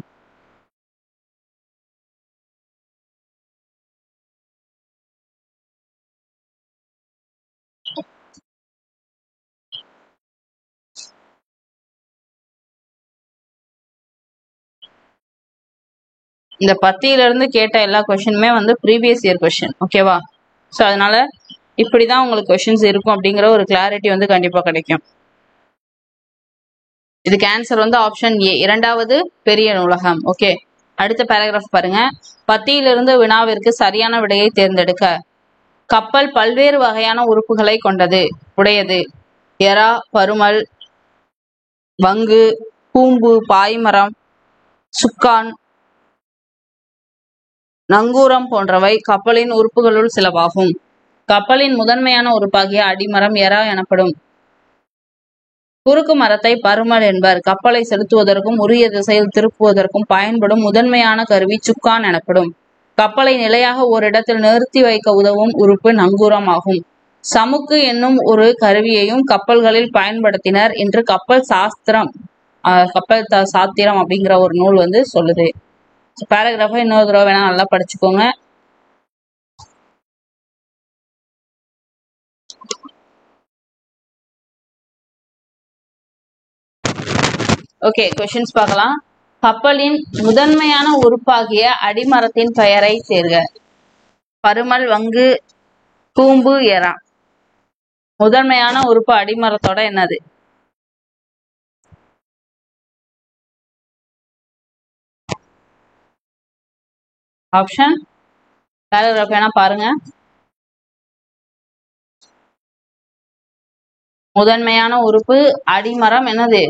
இந்த 10ல இருந்து கேட்ட எல்லா கொஸ்டினுமே வந்து ப்ரீவியஸ் இயர் கொஸ்டின். ஓகேவா? ஸோ அதனால இப்படிதான் உங்களுக்கு கொஸ்டின்ஸ் இருக்கும் அப்படிங்கிற ஒரு கிளாரிட்டி வந்து கண்டிப்பா கிடைக்கும். இதுக்கு ஆன்சர் வந்து ஆப்ஷன் ஏ, இரண்டாவது பெரிய நூலகம். ஓகே, அடுத்த பேராகிராஃப் பாருங்க. 10ல இருந்து வினாவிற்கு சரியான விடையை தேர்ந்தெடுக்க. கப்பல் பல்வேறு வகையான உறுப்புகளை கொண்டது உடையது. எறா, பருமல், வங்கு, கூம்பு, பாய்மரம், சுக்கான், நங்கூரம் போன்றவை கப்பலின் உறுப்புகளுள் சிலவாகும். கப்பலின் முதன்மையான உறுப்பாகிய அடிமரம் எறா எனப்படும். குறுக்கு மரத்தை பருமல் என்பர். கப்பலை செலுத்துவதற்கும் உரிய திசையில் திருப்புவதற்கும் பயன்படும் முதன்மையான கருவி சுக்கான் எனப்படும். கப்பலை நிலையாக ஓரிடத்தில் நிறுத்தி வைக்க உதவும் உறுப்பு நங்கூரம் ஆகும். சமுக்கு என்னும் ஒரு கருவியையும் கப்பல்களில் பயன்படுத்தினர் என்று கப்பல் சாத்திரம் அப்படிங்கிற ஒரு நூல் வந்து சொல்லுது. பேராகிராஃபை இன்னொரு தடவை வேணா நல்லா படிச்சுக்கோங்க. ஓகே, கொஸ்டின்ஸ் பார்க்கலாம். கப்பலின் முதன்மையான உறுப்பாகிய அடிமரத்தின் பெயரை சேர்க. பருமல், வங்கு, கூம்பு, எறா. முதன்மையான உறுப்பு அடிமரத்தோட என்னது? ஆப்ஷன் பேராகிராஃப் வேணா பாருங்க. முதன்மையான உறுப்பு அடிமரம் என்னது?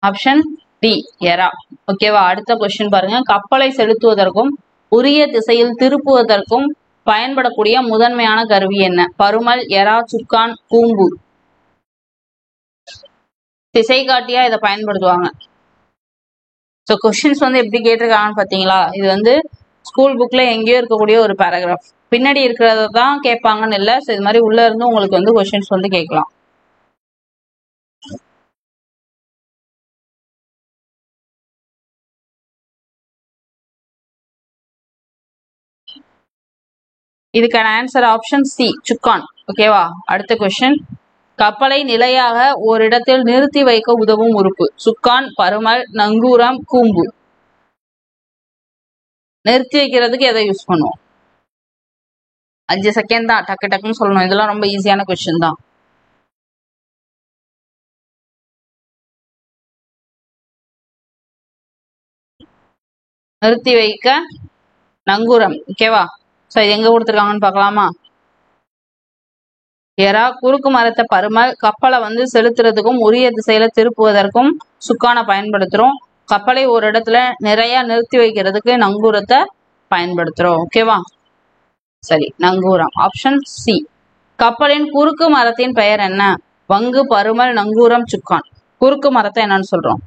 ஆப்ஷன் டி, எறா. ஓகேவா? அடுத்த கொஸ்டின் பாருங்க. கப்பலை செலுத்துவதற்கும் உரிய திசையில் திருப்புவதற்கும் பயன்படக்கூடிய முதன்மையான கருவி என்ன? பருமல், எறா, சுக்கான், கூம்பு. திசை காட்டியா இதை பயன்படுத்துவாங்க. ஸோ கொஸ்டின்ஸ் வந்து எப்படி கேட்டிருக்காங்கன்னு பார்த்தீங்களா? இது வந்து ஸ்கூல் புக்ல எங்கேயோ இருக்கக்கூடிய ஒரு பேராகிராஃப். பின்னாடி இருக்கிறத தான் கேட்பாங்கன்னு இல்லை. ஸோ இது மாதிரி உள்ள இருந்து உங்களுக்கு வந்து கொஸ்டின்ஸ் வந்து கேட்கலாம். இதுக்கான ஆன்சர் ஆப்ஷன் சி, சுக்கான். ஓகேவா? அடுத்த கொஸ்டின். கப்பலை நிலையாக ஓரிடத்தில் நிறுத்தி வைக்க உதவும் உறுப்பு. சுக்கான், பருமல், நங்கூரம், கூம்பு. நிறுத்தி வைக்கிறதுக்கு எதை யூஸ் பண்ணுவோம்? 5 செகண்ட் தான், டக்கு டக்குன்னு சொல்லணும். இதெல்லாம் ரொம்ப ஈஸியான கொஸ்டின் தான். நிறுத்தி வைக்க நங்கூரம். ஓகேவா? ஸோ இது எங்க கொடுத்துருக்காங்கன்னு பார்க்கலாமா? எறா, குறுக்கு மரத்தை பருமல். கப்பலை வந்து செலுத்துறதுக்கும் உரிய திசையில திருப்புவதற்கும் சுக்கானை பயன்படுத்துறோம். கப்பலை ஒரு இடத்துல நிறைய நிறுத்தி வைக்கிறதுக்கு நங்கூரத்தை பயன்படுத்துறோம். ஓகேவா? சரி, நங்கூரம். Option C. கப்பலின் குறுக்கு மரத்தின் பெயர் என்ன? வங்கு, பருமல், நங்கூரம், சுக்கான். குறுக்கு மரத்தை என்னன்னு சொல்றோம்?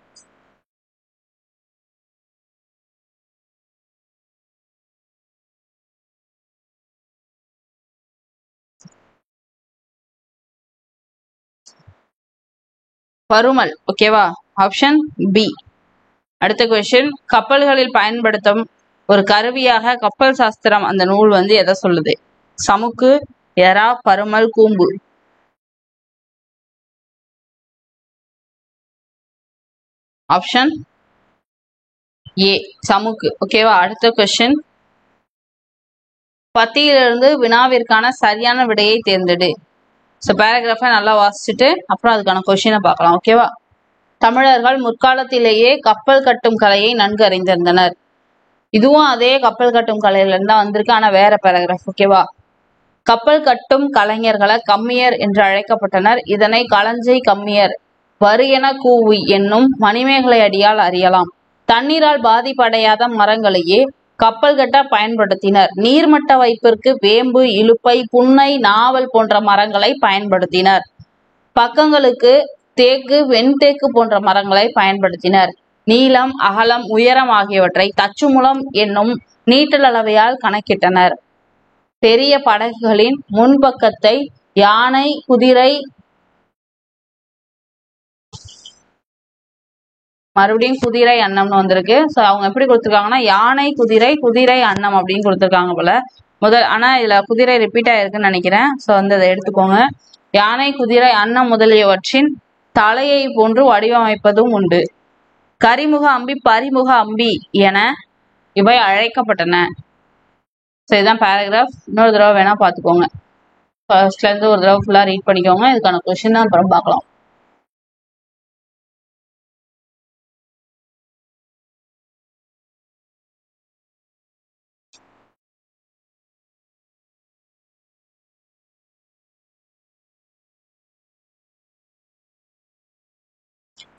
பருமல். ஓகேவா? Option B. அடுத்த கொஸ்டின். கப்பல்களில் பயன்படுத்தும் ஒரு கருவியாக கப்பல் சாஸ்திரம் அந்த நூல் வந்து எதை சொல்லுது? சமுக்கு, எறா, பருமல், கூம்பு. ஆப்ஷன் ஏ, சமுக்கு. ஓகேவா? அடுத்த கொஸ்டின். 10லிருந்து வினாவிற்கான சரியான விடையை தேர்ந்தெடு. ஸோ பேராகிராஃபை நல்லா வாசிச்சுட்டு அப்புறம் அதுக்கான கொஸ்டினை பார்க்கலாம். ஓகேவா? தமிழர்கள் முற்காலத்திலேயே கப்பல் கட்டும் கலையை நன்கு அறிந்திருந்தனர். இதுவும் அதே கப்பல் கட்டும் கலையில இருந்தா வந்திருக்கு, ஆனா வேற பேராகிராஃப். ஓகேவா? கப்பல் கட்டும் கலைஞர்களை கம்மியர் என்று அழைக்கப்பட்டனர். இதனை களஞ்சை கம்மியர், வரியன கூவி என்னும் மணிமேகலை அடியால் அறியலாம். தண்ணீரால் பாதிப்படையாத மரங்களையே கப்பல் கட்ட பயன்படுத்தினர். நீர்மட்ட வைப்பிற்கு வேம்பு, இலுப்பை, புன்னை, நாவல் போன்ற மரங்களை பயன்படுத்தினர். பக்கங்களுக்கு தேக்கு, வெண்தேக்கு போன்ற மரங்களை பயன்படுத்தினர். நீளம், அகலம், உயரம் ஆகியவற்றை தச்சுமுலம் என்னும் நீட்டளவையால் கணக்கிட்டனர். பெரிய படகுகளின் முன்பக்கத்தை யானை, குதிரை, மறுபடியும் குதிரை அன்னம்னு வந்திருக்கு. ஸோ அவங்க எப்படி கொடுத்துருக்காங்கன்னா யானை, குதிரை, குதிரை அன்னம் அப்படின்னு கொடுத்துருக்காங்க போல. ஆனா இதுல குதிரை ரிப்பீட் ஆயிருக்குன்னு நினைக்கிறேன். ஸோ வந்து அதை எடுத்துக்கோங்க. யானை, குதிரை, அன்னம் முதலியவற்றின் தலையை போன்று வடிவமைப்பதும் உண்டு. கரிமுக அம்பி, பரிமுக அம்பி என இவை அழைக்கப்பட்டன. ஸோ இதுதான் பேராகிராஃப். இன்னொரு தடவை வேணா பார்த்துக்கோங்க. ஃபர்ஸ்ட்ல இருந்து ஒரு தடவை ஃபுல்லா ரீட் பண்ணிக்கோங்க. இதுக்கான கொஸ்டின் தான் அப்புறம் பார்க்கலாம்.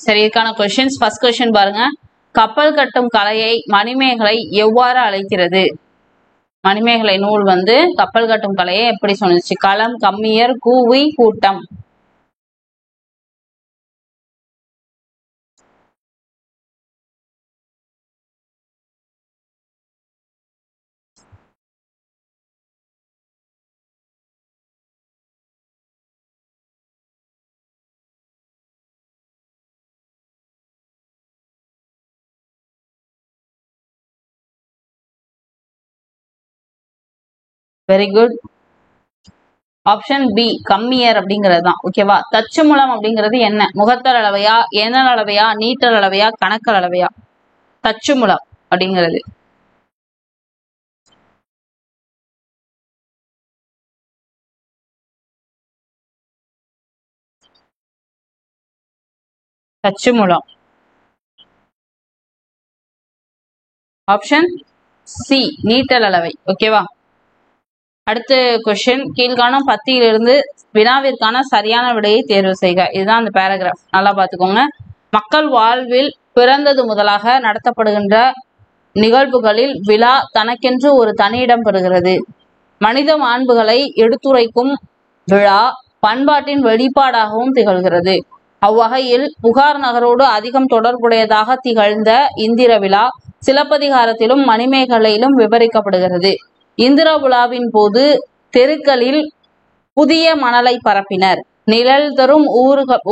சரி, இதுக்கான கொஸ்டின்ஸ். ஃபர்ஸ்ட் கொஸ்டின் பாருங்க. கப்பல் கட்டும் கலையை மணிமேகலை எவ்வாறு அழைக்கிறது? மணிமேகலை நூல் வந்து கப்பல் கட்டும் கலையை எப்படி சொன்னிச்சு? களம், கம்மியர், கூவி, கூட்டம். Very good. ஆப்ஷன் பி கம்மியர் அப்படிங்கிறது தான். ஓகேவா? தச்சுமுலம் அப்படிங்கிறது என்ன? முகத்தல் அளவையா, எண்ணல் அளவையா, நீட்டல் அளவையா, கணக்கல் அளவையா? தச்சுமுலம் அப்படிங்கிறது. தச்சுமுலம். ஆப்ஷன் சி நீட்டல் அளவை. ஓகேவா? அடுத்த கொஸ்டின். கீழ்காணும் பத்தியிலிருந்து வினாவிற்கான சரியான விடையை தேர்வு செய்க. இதுதான் அந்த பேராகிராஃப். நல்லா பார்த்துக்கோங்க. மக்கள் வாழ்வில் பிறந்தது முதலாக நடத்தப்படுகின்ற நிகழ்வுகளில் விழா தனக்கென்று ஒரு தனியிடம் பெறுகிறது. மனித மாண்புகளை எடுத்துரைக்கும் விழா பண்பாட்டின் வெளிப்பாடாகவும் திகழ்கிறது. அவ்வகையில் புகார் நகரோடு அதிகம் தொடர்புடையதாக திகழ்ந்த இந்திர விழா சிலப்பதிகாரத்திலும் மணிமேகலையிலும் விவரிக்கப்படுகிறது. இந்திர விழாவின் போது தெருக்களில் புதிய மணலை பரப்பினர். நிழல் தரும்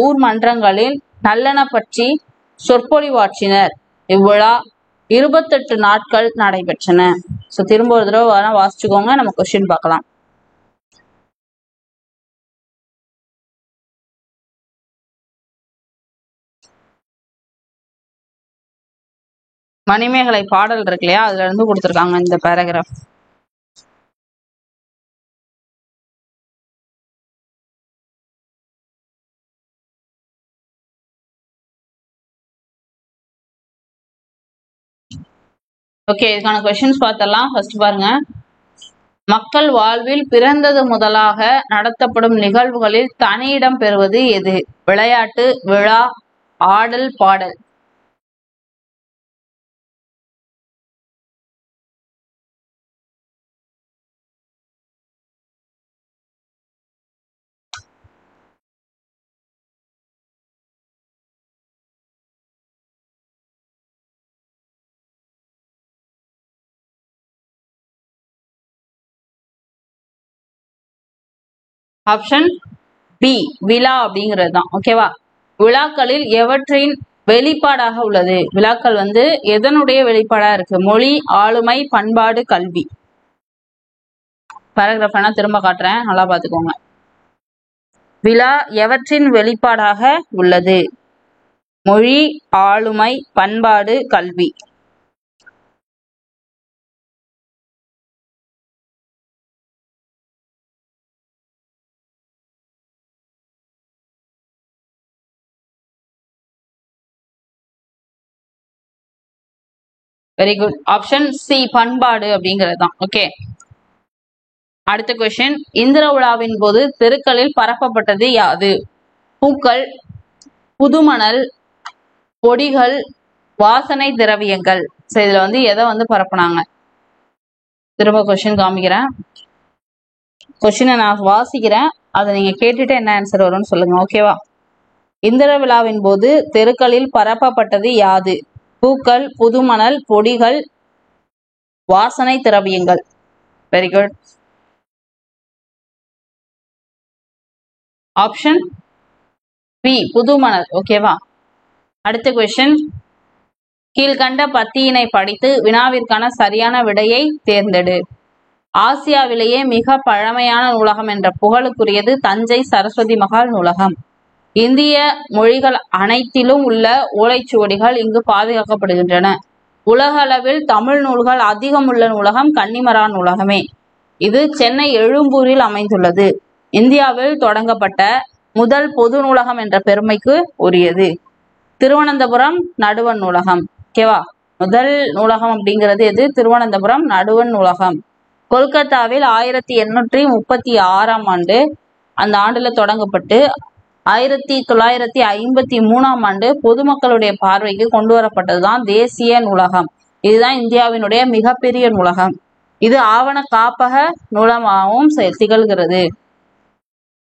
ஊர் மன்றங்களில் நல்லென பற்றி சொற்பொழிவாற்றினர். இவ்விழா 28 நாட்கள் நடைபெற்றன. ஸோ திரும்ப ஒரு தடவை வாசிச்சுக்கோங்க. நம்ம கொஸ்டின் பார்க்கலாம். மணிமேகலை பாடல் இருக்கு இல்லையா, அதுல இருந்து கொடுத்துருக்காங்க இந்த பேராகிராஃப். ஓகே, இதுக்கான கொஸ்டின்ஸ் பார்த்தலாம். ஃபர்ஸ்ட் பாருங்க. மக்கள் வாழ்வில் பிறந்தது முதலாக நடத்தப்படும் நிகழ்வுகளில் தனியிடம் பெறுவது எது? விளையாட்டு, விழா, ஆடல், பாடல். ஆப்ஷன் பி விழா அப்படிங்கிறது தான். ஓகேவா? விழாக்களில் எவற்றின் வெளிப்பாடாக உள்ளது? விழாக்கள் வந்து எதனுடைய வெளிப்பாடா இருக்கு? மொழி, ஆளுமை, பண்பாடு, கல்வி. பேராகிராஃப் வேணா திரும்ப காட்டுறேன், நல்லா பார்த்துக்கோங்க. விழா எவற்றின் வெளிப்பாடாக உள்ளது? மொழி, ஆளுமை, பண்பாடு, கல்வி. Very good. ஆப்ஷன் சி பண்பாடு அப்படிங்கிறது தான். ஓகே, அடுத்த கொஸ்டின். இந்திர விழாவின் போது தெருக்களில் பரப்பப்பட்டது யாது? பூக்கள், புதுமணல், பொடிகள், வாசனை திரவியங்கள். ஸோ இதுல வந்து எதை வந்து பரப்புனாங்க? திரும்ப கொஸ்டின் காமிக்கிறேன். கொஸ்டினை நான் வாசிக்கிறேன், அதை நீங்க கேட்டுட்டு என்ன ஆன்சர் வரும்னு சொல்லுங்க. ஓகேவா? இந்திர விழாவின் போது தெருக்களில் பரப்பப்பட்டது யாது? பூக்கள், புதுமணல், பொடிகள், வாசனை திரவியங்கள். Very good. ஆப்ஷன் பி புதுமணல். ஓகேவா? அடுத்த கொஸ்டின். கீழ்கண்ட பத்தியினை படித்து வினாவிற்கான சரியான விடையை தேர்ந்தெடு. ஆசியாவிலேயே மிக பழமையான நூலகம் என்ற புகழுக்குரியது தஞ்சை சரஸ்வதி மகால் நூலகம். இந்திய மொழிகள் அனைத்திலும் உள்ள ஓலைச்சுவடிகள் இங்கு பாதுகாக்கப்படுகின்றன. உலக அளவில் தமிழ் நூல்கள் அதிகம் உள்ள நூலகம் கன்னிமரா நூலகமே. இது சென்னை எழும்பூரில் அமைந்துள்ளது. இந்தியாவில் தொடங்கப்பட்ட முதல் பொது நூலகம் என்ற பெருமைக்கு உரியது. திருவனந்தபுரம் நடுவண் நூலகம். ஓகேவா, முதல் நூலகம் அப்படிங்கிறது எது? திருவனந்தபுரம் நடுவண் நூலகம். கொல்கத்தாவில் 1836ஆம் ஆண்டு அந்த ஆண்டுல தொடங்கப்பட்டு 1953ஆம் ஆண்டு பொதுமக்களுடைய பார்வைக்கு கொண்டு வரப்பட்டதுதான் தேசிய நூலகம். இதுதான் இந்தியாவினுடைய மிகப்பெரிய நூலகம். இது ஆவண காப்பக நூலகமாகவும் திகழ்கிறது.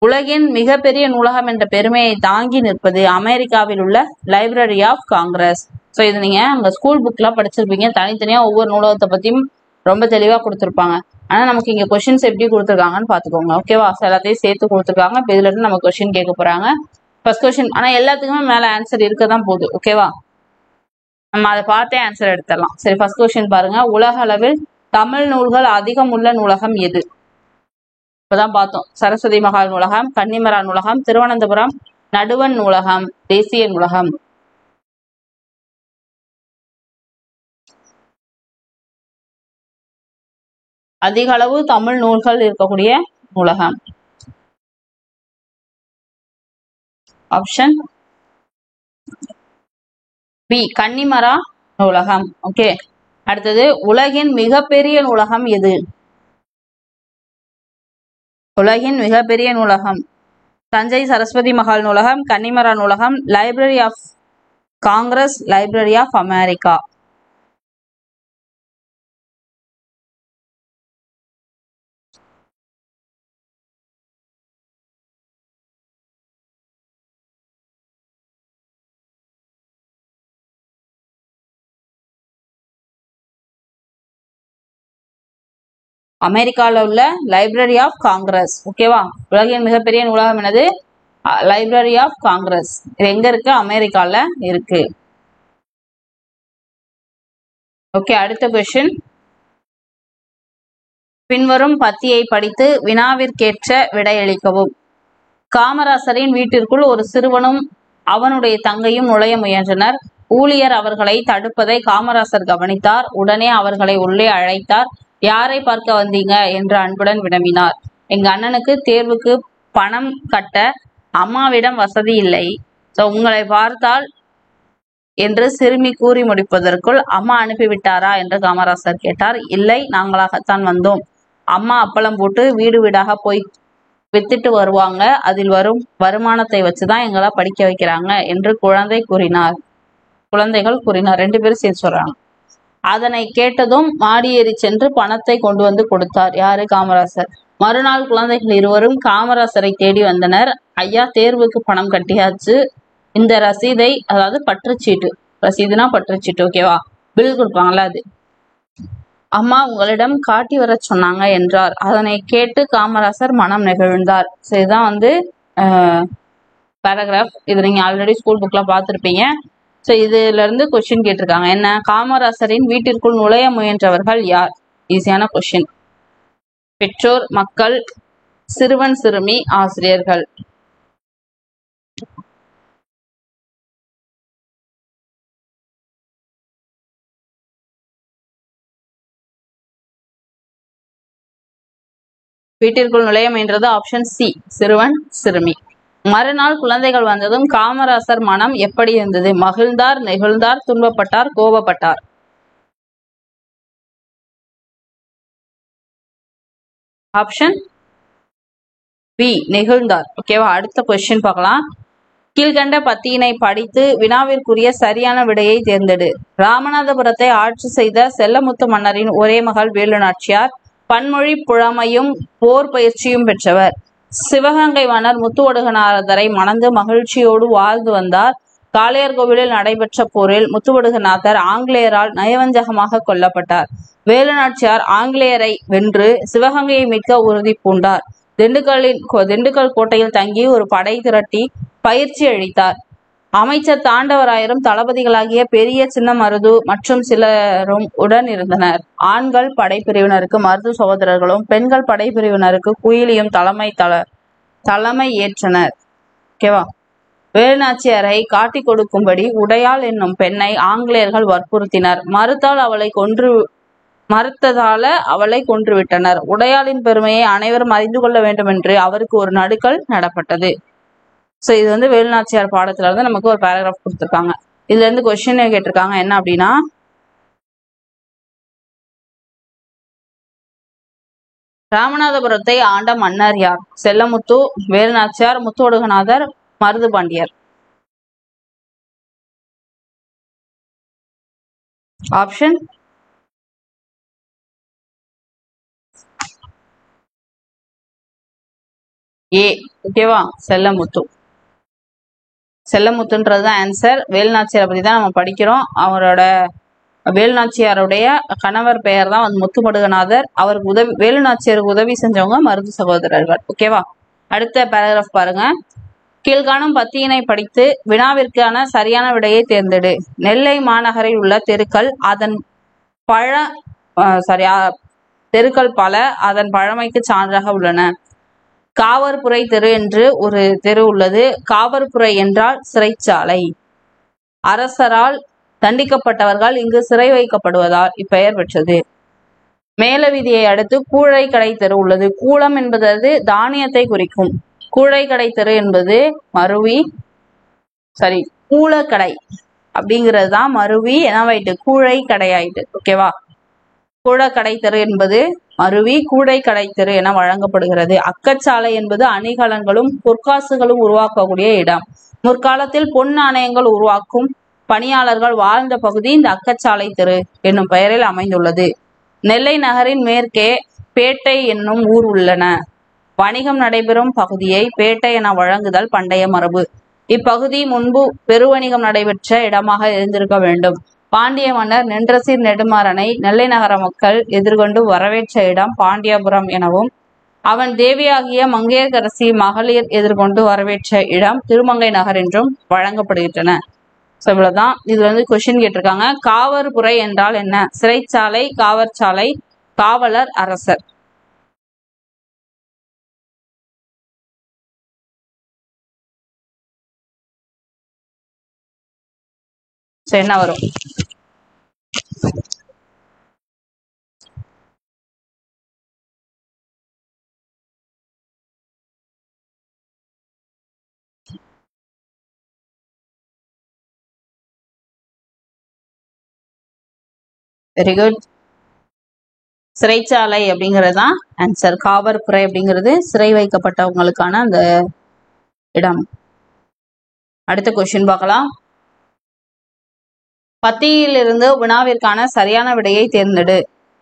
உலகின் மிகப்பெரிய நூலகம் என்ற பெருமையை தாங்கி நிற்பது அமெரிக்காவில் உள்ள லைப்ரரி ஆஃப் காங்கிரஸ். ஸோ இது நீங்க அங்க ஸ்கூல் புக்லாம் படிச்சிருப்பீங்க. தனித்தனியா ஒவ்வொரு நூலகத்தை பத்தியும் ரொம்ப தெளிவா கொடுத்துருப்பாங்க. ஆனா நமக்கு இங்க கொஸ்டின்ஸ் எப்படி கொடுத்துருக்காங்கன்னு பாத்துக்கோங்க. ஓகேவா, எல்லாத்தையும் சேர்த்து கொடுத்துருக்காங்க. இப்போ இதுல இருந்து நம்ம கொஸ்டின் கேட்க போறாங்க. ஃபர்ஸ்ட் கொஸ்டின், ஆனா எல்லாத்துக்குமே மேல ஆன்சர் இருக்கதான் போகுது. ஓகேவா, நம்ம அதை பார்த்தே ஆன்சர் எடுத்துடலாம். சரி, ஃபர்ஸ்ட் கொஸ்டின் பாருங்க. உலக அளவில் தமிழ் நூல்கள் அதிகம் உள்ள நூலகம் எது? இப்பதான் பார்த்தோம். சரஸ்வதி மகால் நூலகம், கன்னிமரா நூலகம், திருவனந்தபுரம் நடுவண் நூலகம், தேசிய நூலகம். அதிக அளவு தமிழ் நூல்கள் இருக்கக்கூடிய நூலகம். ஆப்ஷன் பி, கன்னிமரா நூலகம். ஓகே, அடுத்தது உலகின் மிகப்பெரிய நூலகம் எது? உலகின் மிகப்பெரிய நூலகம் தஞ்சை சரஸ்வதி மகால் நூலகம், கன்னிமரா நூலகம், library of Congress, library of America. அமெரிக்காவில் உள்ள லைப்ரரி ஆஃப் காங்கிரஸ். ஓகேவா, உலகின் மிகப்பெரிய நூலகம் என்னது? Library of Congress. இது எங்க இருக்கு? அமெரிக்கால இருக்கு. ஓகே, அடுத்த கொஸ்டின். பின்வரும் பத்தியை படித்து வினாவிற்கேற்ற விடையளிக்கவும். காமராசரின் வீட்டிற்குள் ஒரு சிறுவனும் அவனுடைய தங்கையும் நுழைய முயன்றனர். ஊழியர் அவர்களை தடுப்பதை காமராசர் கவனித்தார். உடனே அவர்களை உள்ளே அழைத்தார். யாரை பார்க்க வந்தீங்க என்று அன்புடன் வினவினார். எங்க அண்ணனுக்கு தேர்வுக்கு பணம் கட்ட அம்மாவிடம் வசதி இல்லை, உங்களை பார்த்தால் என்று சிறுமி கூறி முடிப்பதற்குள் அம்மா அனுப்பிவிட்டாரா என்று காமராசர் கேட்டார். இல்லை, நாங்களாகத்தான் வந்தோம். அம்மா அப்பளம் போட்டு வீடு வீடாக போய் வித்துட்டு வருவாங்க. அதில் வரும் வருமானத்தை வச்சுதான் எங்களை படிக்க வைக்கிறாங்க என்று குழந்தைகள் கூறினார். 2 பேரும் சேர்த்து சொல்றாங்க. அதனை கேட்டதும் மாடி ஏறி சென்று பணத்தை கொண்டு வந்து கொடுத்தார். யாரு? காமராசர். மறுநாள் குழந்தைகள் இருவரும் காமராசரை தேடி வந்தனர். ஐயா, தேர்வுக்கு பணம் கட்டியாச்சு. இந்த ரசீதை, அதாவது பற்றுச்சீட்டு, ரசீதுனா பற்றுச்சீட்டு, ஓகேவா, பில் கொடுப்பாங்கல்ல அது, அம்மா உங்களிடம் காட்டி வர சொன்னாங்க என்றார். அதனை கேட்டு காமராசர் மனம் நெகிழ்ந்தார். இதுதான் வந்து பேராகிராஃப். இது நீங்க ஆல்ரெடி ஸ்கூல் புக்ல பார்த்துருப்பீங்க. ஸோ இதுல இருந்து கொஸ்டின் கேட்டிருக்காங்க. என்ன? காமராசரின் வீட்டிற்குள் நுழைய முயன்றவர்கள் யார்? ஈஸியான கொஸ்டின். பெற்றோர், மக்கள், சிறுவன் சிறுமி, ஆசிரியர்கள். வீட்டிற்குள் நுழைய முயன்றது ஆப்ஷன் சி, சிறுவன் சிறுமி. மறுநாள் குழந்தைகள் வந்ததும் காமராசர் மனம் எப்படி இருந்தது? மகிழ்ந்தார், நெகிழ்ந்தார், துன்பப்பட்டார், கோபப்பட்டார்? Option B, நெகிழ்ந்தார். ஓகேவா, அடுத்த கொஸ்டின் பார்க்கலாம். கீழ்கண்ட பத்தியினை படித்து வினாவிற்குரிய சரியான விடையை தேர்ந்தெடு. ராமநாதபுரத்தை ஆட்சி செய்த செல்லமுத்து மன்னரின் ஒரே மகள் வேலு நாச்சியார். பன்மொழி புலமையும் போர் பயிற்சியும் பெற்றவர். சிவகங்கை மன்னர் முத்துவடுகநாதரை மணந்து மகிழ்ச்சியோடு வாழ்ந்து வந்தார். காளையார்கோவிலில் நடைபெற்ற போரில் முத்துவடுகநாதர் ஆங்கிலேயரால் நயவஞ்சகமாக கொல்லப்பட்டார். வேலு நாச்சியார் ஆங்கிலேயரை வென்று சிவகங்கையை மீட்க உறுதி பூண்டார். திண்டுக்கல் கோட்டையில் தங்கி ஒரு படை திரட்டி பயிற்சி அளித்தார். அமைச்சர் தாண்டவராயரும் தளபதிகளாகிய பெரிய சின்ன மருது மற்றும் சிலரும் உடன் இருந்தனர். ஆண்கள் படைப்பிரிவினருக்கு மருது சகோதரர்களும் பெண்கள் படைப்பிரிவினருக்கு குயிலியும் தலைமை ஏற்றனர். ஓகேவா, வேலுநாச்சியாரை காட்டி கொடுக்கும்படி உடையாள் என்னும் பெண்ணை ஆங்கிலேயர்கள் வற்புறுத்தினர். மறுத்ததால அவளை கொன்றுவிட்டனர். உடையாளின் பெருமையை அனைவரும் அறிந்து கொள்ள வேண்டும் என்று அவருக்கு ஒரு நடுக்கல் நடப்பட்டது. சோ இது வந்து வேலுநாச்சியார் பாடத்துல இருந்து நமக்கு ஒரு பேராகிராஃப் கொடுத்திருக்காங்க. இதுல இருந்து கொஸ்டின் கேட்டிருக்காங்க. என்ன அப்படின்னா, ராமநாதபுரத்தை ஆண்ட மன்னர் யார்? செல்லமுத்து, வேலுநாச்சியார், முத்துவடுகநாதர், மருதுபாண்டியர். Option A. ஓகேவா? செல்லமுத்து. செல்லமுத்துன்றதுதான் ஆன்சர். வேலுநாச்சியாரை பத்தி தான் நம்ம படிக்கிறோம். அவரோட வேலுநாச்சியாருடைய கணவர் பெயர் தான் வந்து முத்துவடுகநாதர். அவருக்கு வேலுநாச்சியாருக்கு உதவி செஞ்சவங்க மருது சகோதரர்கள். ஓகேவா? அடுத்த பேராகிராஃப் பாருங்க. கீழ்காணும் பத்தியினை படித்து வினாவிற்கான சரியான விடையை தேர்ந்தெடு. நெல்லை மாநகரில் உள்ள தெருக்கள் பல அதன் பழமைக்கு சான்றாக உள்ளன. காவற்புரை தெரு என்று ஒரு தெரு உள்ளது. காவற்புரை என்றால் சிறைச்சாலை. அரசரால் தண்டிக்கப்பட்டவர்கள் இங்கு சிறை வைக்கப்படுவதால் இப்பெயர் பெற்றது. மேலவீதியை அடுத்து கூழைக்கடை தெரு உள்ளது. கூளம் என்பது தானியத்தை குறிக்கும். கூழைக்கடை தெரு என்பது கூழக்கடை அப்படிங்கிறது தான் மருவி என்னவாயிட்டு? கூழை கடையாயிட்டு. ஓகேவா? கூழக்கடை தெரு என்பது மருவி கூழைக்கடை தெரு என வழங்கப்படுகிறது. அக்கச்சாலை என்பது அணிகலன்களும் பொற்காசுகளும் உருவாக்கக்கூடிய இடம். முற்காலத்தில் பொன் நாணயங்கள் உருவாக்கும் பணியாளர்கள் வாழ்ந்த பகுதி இந்த அக்கச்சாலை தெரு என்னும் பெயரில் அமைந்துள்ளது. நெல்லை நகரின் மேற்கே பேட்டை என்னும் ஊர் உள்ளன. வணிகம் நடைபெறும் பகுதியை பேட்டை என வழங்குதல் பண்டைய மரபு. இப்பகுதி முன்பு பெருவணிகம் நடைபெற்ற இடமாக இருந்திருக்க வேண்டும். பாண்டிய மன்னர் நின்றசீர் நெடுமாறனை நெல்லை நகர மக்கள் எதிர்கொண்டு வரவேற்ற இடம் பாண்டியபுரம் எனவும், அவன் தேவியாகிய மங்கையர்க்கரசி மகளிர் எதிர்கொண்டு வரவேற்ற இடம் திருமங்கை நகர் என்றும் வழங்கப்படுகின்றன. இவ்வளவுதான். இது வந்து கொஸ்டின் கேட்டிருக்காங்க. காவற்புரை என்றால் என்ன? சிறைச்சாலை, காவற்சாலை, காவலர், அரசர். என்ன வரும்? Very good. சிறைச்சாலை அப்படிங்கிறது தான் ஆன்சர். காவற்புரை அப்படிங்கிறது சிறை வைக்கப்பட்டவங்களுக்கான அந்த இடம். அடுத்த கொஸ்டின் பார்க்கலாம். பத்தியிலிருந்து வினாவிற்கான சரியான விடையை தேர்ந்தெடு.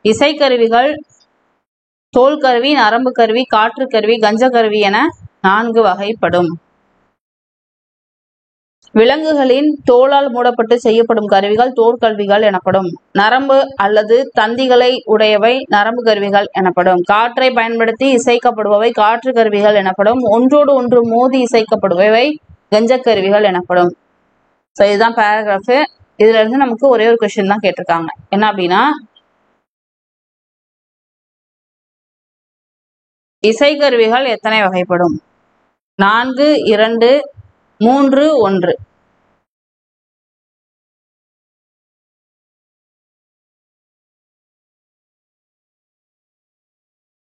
இசைக்கருவிகள் தோல்கருவி, நரம்பு கருவி, காற்று கருவி, கஞ்ச கருவி என 4 வகைப்படும். விலங்குகளின் தோலால் மூடப்பட்டு செய்யப்படும் கருவிகள் தோற்கருவிகள் எனப்படும். நரம்பு அல்லது தந்திகளை உடையவை நரம்பு கருவிகள் எனப்படும். காற்றை பயன்படுத்தி இசைக்கப்படுபவை காற்று கருவிகள் எனப்படும். ஒன்றோடு ஒன்று மோதி இசைக்கப்படுபவை கஞ்ச கருவிகள் எனப்படும். ஸோ இதுதான் பேராகிராஃப். இதுல இருந்து நமக்கு ஒரே ஒரு கொஸ்டின் தான் கேட்டிருக்காங்க. என்ன அப்படின்னா, இசைக்கருவிகள் எத்தனை வகைப்படும்? 4, 2, 3, 1.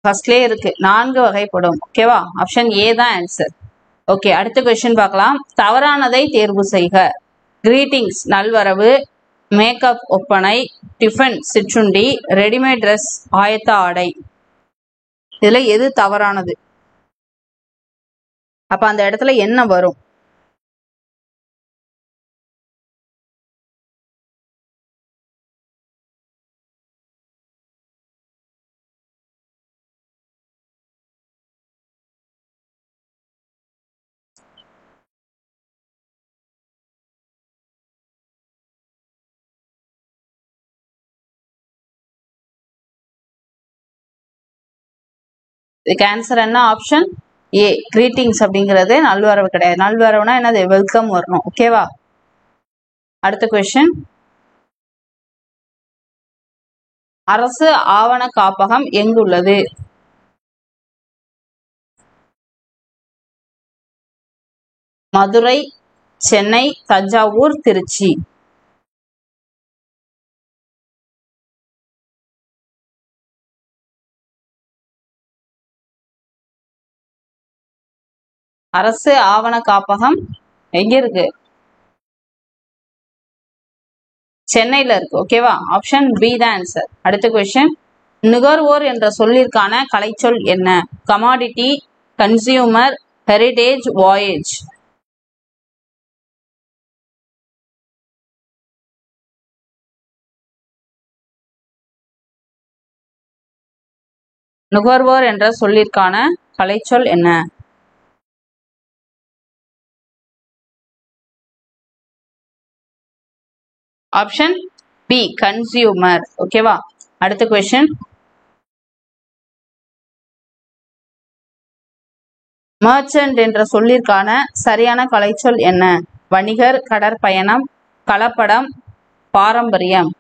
ஃபர்ஸ்ட்லயே இருக்கு 4 வகைப்படும். ஓகேவா? ஆப்ஷன் ஏ தான் ஆன்சர். ஓகே, அடுத்த கொஸ்டின் பார்க்கலாம். தவறானதை தேர்வு செய்க. கிரீட்டிங்ஸ் நல்வரவு, மேக்கப் ஒப்பனை, டிஃபன் சிற்றுண்டி, ரெடிமேட் ட்ரெஸ் ஆயத்த ஆடை. இதுல எது தவறானது? அப்ப அந்த இடத்துல என்ன வரும்? இதுக்கு ஆன்சர் என்ன? ஆப்ஷன் ஏ, கிரீட்டிங்ஸ் அப்படிங்கிறது நல்வரவு கிடையாது. நல்வரவுனா என்னது? வெல்கம் வரணும். ஓகேவா? அடுத்த கொஸ்டின். அரசு ஆவண காப்பகம் எங்குள்ளது? மதுரை, சென்னை, தஞ்சாவூர், திருச்சி. அரசு ஆவண காப்பகம் எங்க இருக்கு? சென்னையில இருக்கு. ஓகேவா? ஆப்ஷன் பி தான் ஆன்சர். அடுத்த கொஸ்டின், நுகர்வோர் என்ற சொல்லிற்கான கலைச்சொல் என்ன? Commodity, consumer, heritage, voyage. நுகர்வோர் என்ற சொல்லிற்கான கலைச்சொல் என்ன? Option B consumer. ஓகேவா? அடுத்த கொஸ்டின், மர்ச்சன்ட் என்ற சொல்லிற்கான சரியான கலைச்சொல் என்ன? வணிகர், கடற்பயணம், கலப்படம், பாரம்பரியம்.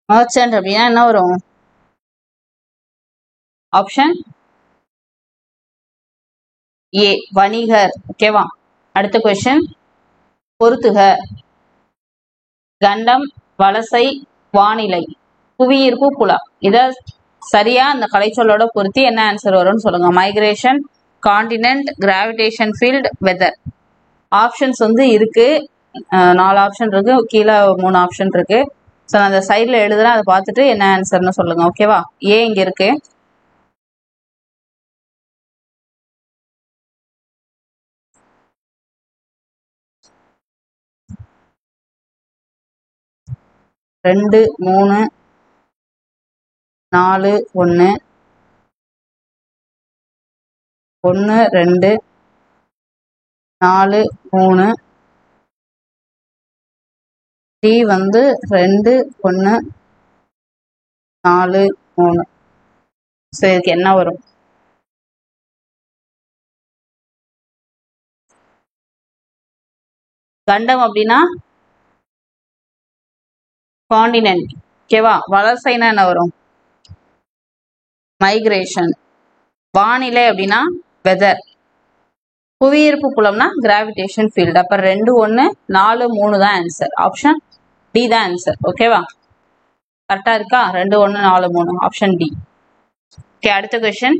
மர்ச்சன்ட் அப்படின்னா என்ன வரும்? ஆப்ஷன் ஏ வணிகர். ஓகேவா? அடுத்த கொஸ்டின், பொறுத்துக. கண்டம், வலசை, வானிலை, புவியீர்ப்பு புலம். இத சரியா அந்த கலைச்சொல்லோட பொருத்தி என்ன ஆன்சர் வரும்னு சொல்லுங்க. Migration, continent, gravitation field, weather. Options வந்து இருக்கு. 4 ஆப்ஷன் இருக்கு, கீழே 3 ஆப்ஷன் இருக்கு. ஸோ நான் அந்த சைடில் எழுதுறேன், அதை பார்த்துட்டு என்ன ஆன்சர்னு சொல்லுங்க. ஓகேவா? ஏ இங்க இருக்கு. ரெண்டு, 3, 4, 1, 1, 2, 4, 3. டி வந்து 2, 1, 4, 3. ஸோ இதுக்கு என்ன வரும்? கண்டம் அப்படின்னா காண்டினென்ட். ஓகேவா? வலசைனா என்ன வரும்? மைக்ரேஷன். வானிலை அப்படின்னா வெதர். புவியீர்ப்பு புலம்னா கிராவிடேஷன் ஃபீல்டு. அப்ப 2, 1, 4, 3 தான் ஆன்சர். ஆப்ஷன் டி தான் ஆன்சர். ஓகேவா? கரெக்டா இருக்கா? 2, 1, 4, 3 ஆப்ஷன் டி. ஓகே, அடுத்த கொஸ்டின்,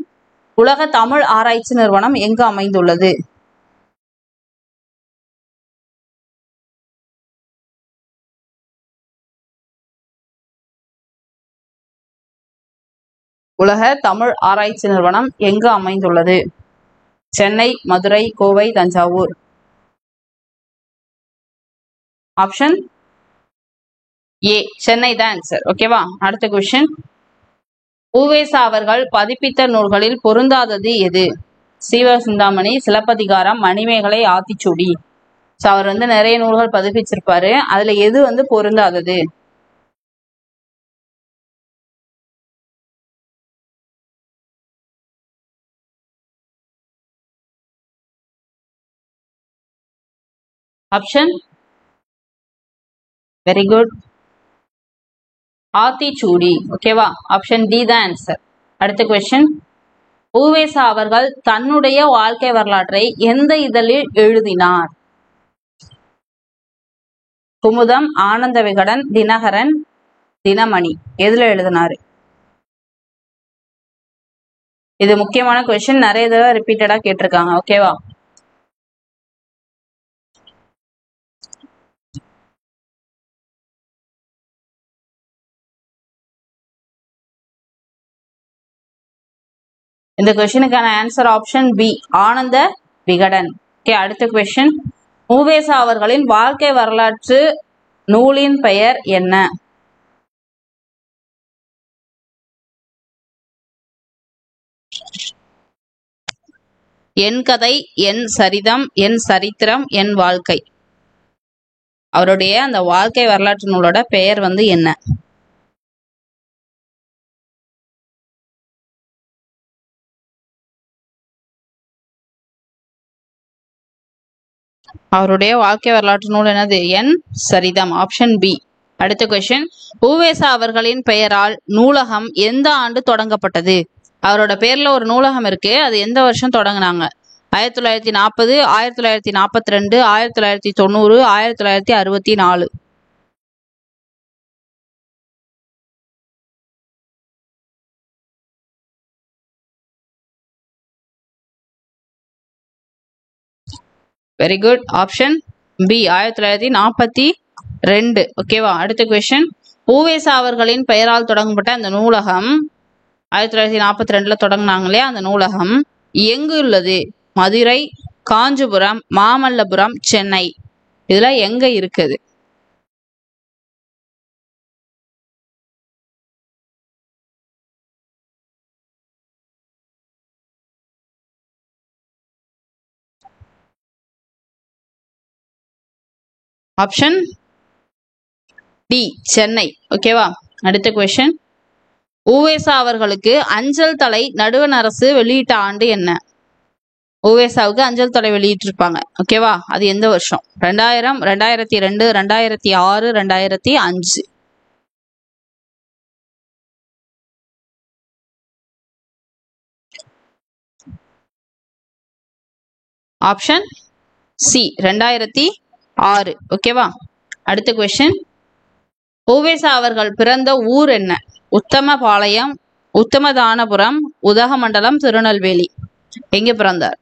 உலக தமிழ் ஆராய்ச்சி நிறுவனம் எங்கு அமைந்துள்ளது? உலக தமிழ் ஆராய்ச்சி நிறுவனம் எங்கு அமைந்துள்ளது? சென்னை, மதுரை, கோவை, தஞ்சாவூர். ஆப்ஷன் ஏ சென்னை தான் ஆன்சர். ஓகேவா? அடுத்த கொஸ்டின், உவேசா அவர்கள் பதிப்பித்த நூல்களில் பொருந்தாதது எது? சீவசிந்தாமணி, சிலப்பதிகாரம், மணிமேகலை, ஆத்திச்சூடி. ஸோ அவர் வந்து நிறைய நூல்கள் பதிப்பிச்சிருப்பாரு. அதுல எது வந்து பொருந்தாதது? Option very good, Aathichoodi. ஓகேவா? ஆப்ஷன் டி தான் ஆன்சர். அடுத்த கொஸ்டின், உவேசா அவர்கள் தன்னுடைய வாழ்க்கை வரலாற்றை எந்த இதழில் எழுதினார்? குமுதம், ஆனந்த விகடன், தினகரன், தினமணி. எதுல எழுதினாரு? இது முக்கியமான கொஸ்டின், நிறைய தடவை ரிப்பீட்டடா கேட்டிருக்காங்க. ஓகேவா? இந்த கொஸ்டினுக்கான answer option B Ananda Vikatan. Okay, அடுத்த கொஸ்டின், உவேசா அவர்களின் வாழ்க்கை வரலாற்று நூலின் பெயர் என்ன? என் கதை, என் சரிதம், என் சரித்திரம், என் வாழ்க்கை. அவருடைய அந்த வாழ்க்கை வரலாற்று நூலோட பெயர் வந்து என்ன? அவருடைய வாழ்க்கை வரலாற்று நூல் என்னது? என் சரிதம். Option B. அடுத்த கொஸ்டின், உவேசா அவர்களின் பெயரால் நூலகம் எந்த ஆண்டு தொடங்கப்பட்டது? அவரோட பேர்ல ஒரு நூலகம் இருக்கு, அது எந்த வருஷம் தொடங்கினாங்க? 1940, 1942, 1990, 1964. Very good. Option B 1942. ஓகேவா? அடுத்த கொஸ்டின், உவேசா அவர்களின் பெயரால் தொடங்கப்பட்ட அந்த நூலகம் 1942 தொடங்கினாங்க இல்லையா, அந்த நூலகம் எங்கு உள்ளது? மதுரை, காஞ்சிபுரம், மாமல்லபுரம், சென்னை. இதுல எங்க இருக்குது? Option D Chennai. ஓகேவா? அடுத்த கொஸ்டின், உவேசா அவர்களுக்கு அஞ்சல் தலை நடுவண் அரசு வெளியிட்ட ஆண்டு என்ன? உவேசாவுக்கு அஞ்சல் தலை வெளியிட்டிருப்பாங்க. ஓகேவா? அது எந்த வருஷம்? 2000, 2002, 2006, 2005. Option C 2006. ஓகேவா? அடுத்த கொஸ்டின், உவேசா அவர்கள் பிறந்த ஊர் என்ன? உத்தமபாளையம், உத்தமதானபுரம், உதகமண்டலம், திருநெல்வேலி. எங்க பிறந்தார்?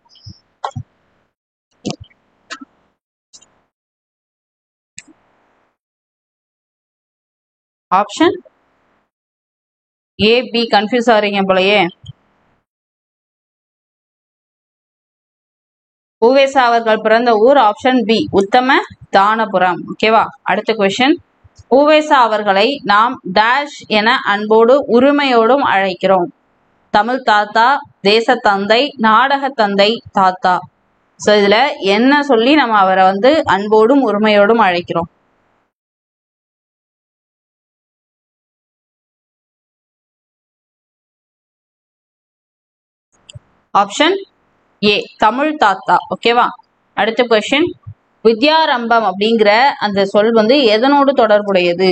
ஆப்ஷன் ஏ பி கன்ஃபியூஸ் ஆறீங்க போலயே. உவேசா அவர்கள் பிறந்த ஊர் ஆப்ஷன் பி உத்தம தானபுரம். ஓகேவா? அடுத்த கொஸ்டின், உவேசா அவர்களை நாம் டேஷ் என அன்போடு உரிமையோடும் அழைக்கிறோம்? தமிழ் தாத்தா, தேச தந்தை, நாடக தந்தை, தாத்தா. சோ இதுல என்ன சொல்லி நம்ம அவரை வந்து அன்போடும் உரிமையோடும் அழைக்கிறோம்? ஆப்ஷன் ஏ தமிழ் தாத்தா. ஓகேவா? அடுத்த கொஸ்டின், வித்யாரம்பம் அப்படிங்கிற அந்த சொல் வந்து எதனோடு தொடர்புடையது?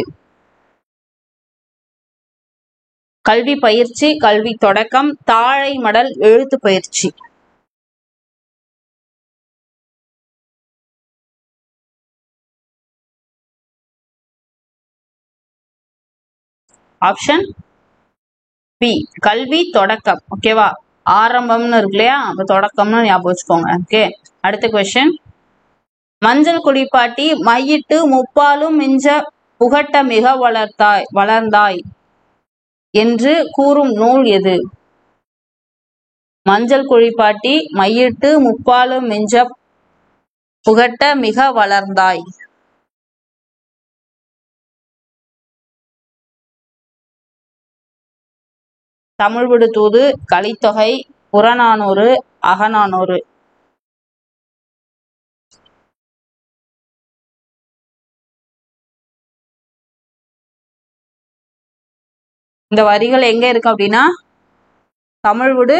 கல்வி பயிற்சி, கல்வி தொடக்கம், தாழை மடல், எழுத்து பயிற்சி. ஆப்ஷன் பி கல்வி தொடக்கம். ஓகேவா? ஆரம்பம்னு இருக்கு இல்லையா, அப்ப தொடக்கம்னு ஞாபகம் வச்சுக்கோங்க. ஓகே. அடுத்த கொஸ்டின், மஞ்சள் குடிப்பாட்டி மையிட்டு முப்பாலும் மிஞ்ச புகட்ட மிக வளர்ந்தாய் என்று கூறும் நூல் எது? மஞ்சள் குழிப்பாட்டி மையிட்டு முப்பாலும் மிஞ்ச புகட்ட மிக வளர்ந்தாய். தமிழ் விடு தூது, கலித்தொகை, புறநானூறு, அகநானூறு. இந்த வரிகள் எங்க இருக்கு அப்படின்னா தமிழ் விடு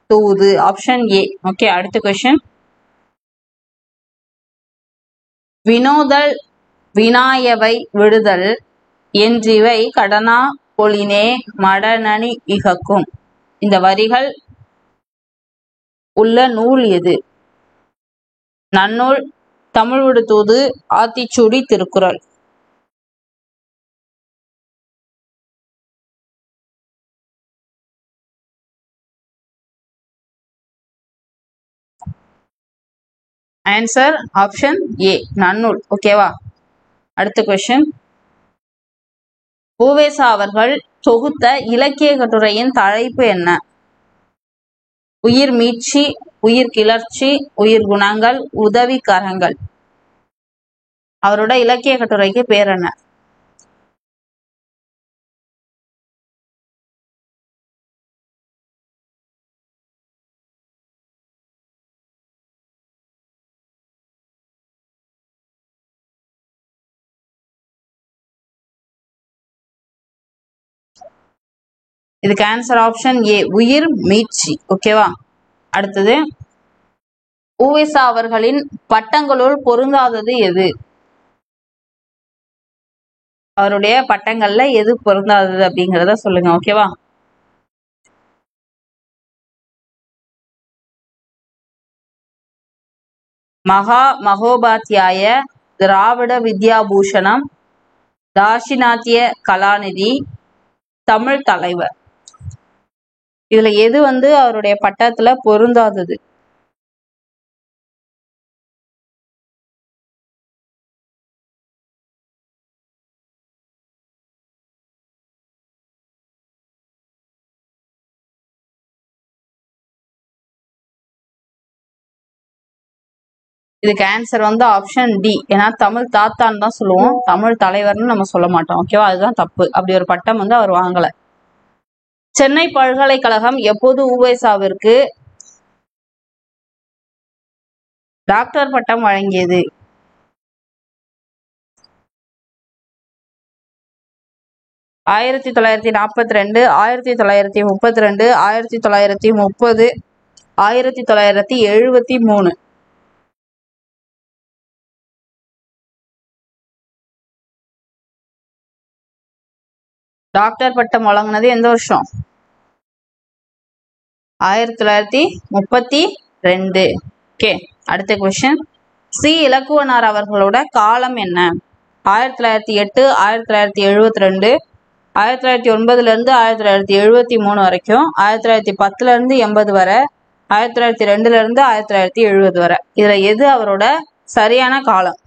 தூது. Option A. ஓகே. அடுத்த கொஸ்டின், வினோதல் வினாயவை விடுதல் என்றிவை கடனா பொலினே மடநனி இகக்கும். இந்த வரிகள் உள்ள நூல் எது? நன்னூல், Tamil Vidu Thoothu, Aathichoodi, Thirukkural. Answer option A Nannool. ஓகேவா? அடுத்த கொஸ்டின், உவேசா அவர்கள் தொகுத்த இலக்கிய கட்டுரையின் தலைப்பு என்ன? உயிர் மீட்சி, உயிர் கிளர்ச்சி, உயிர் குணங்கள், உதவி கரங்கள். அவரோட இலக்கிய கட்டுரைக்கு பேர் என்ன? இதுக்கு ஆன்சர் ஆப்ஷன் ஏ உயிர் மீட்சி. ஓகேவா? அடுத்தது, உ.வே.சா அவர்களின் பட்டங்களுள் பொருந்தாதது எது? அவருடைய பட்டங்கள்ல எது பொருந்தாதது அப்படிங்கிறத சொல்லுங்க. ஓகேவா? மகோபாத்தியாய, திராவிட வித்யாபூஷணம், தாஷிணாத்திய கலாநிதி, தமிழ் தலைவர். இதுல எது அவருடைய பட்டத்துல பொருந்தாதது? இதுக்கு ஆன்சர் ஆப்ஷன் டி. ஏன்னா தமிழ் தாத்தான்னு தான் சொல்லுவோம், தமிழ் தலைவர்னு நம்ம சொல்ல மாட்டோம். ஓகேவா? அதுதான் தப்பு. அப்படி ஒரு பட்டம் அவர் வாங்கல. சென்னை பல்கலைக்கழகம் எப்போது உ.வே.சாவிற்கு டாக்டர் பட்டம் வழங்கியது? 1942, 1932, 1930, 1973. டாக்டர் பட்டம் வழங்கினது எந்த வருஷம்? 1932. ஓகே, அடுத்த கொஸ்டின். சி. இலக்குவனார் அவர்களோட காலம் என்ன? 1908, 1972, 1909 இருந்து 1973 வரைக்கும், 1910 இருந்து 80 வரை, 1902 இருந்து 1970 வரை. இதுல எது அவரோட சரியான காலம்?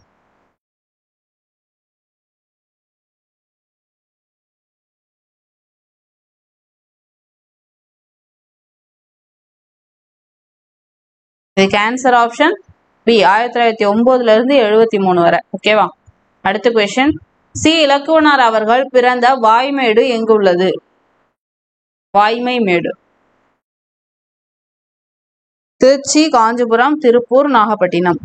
இதுக்கு ஆன்சர் ஆப்ஷன் பி. 1909 இருந்து 73 வரை. ஓகேவா? அடுத்த கொஸ்டின். சி. இலக்குவனார் அவர்கள் பிறந்த வாய்மேடு எங்கு உள்ளது? வாய்மை மேடு. திருச்சி, காஞ்சிபுரம், திருப்பூர், நாகப்பட்டினம்.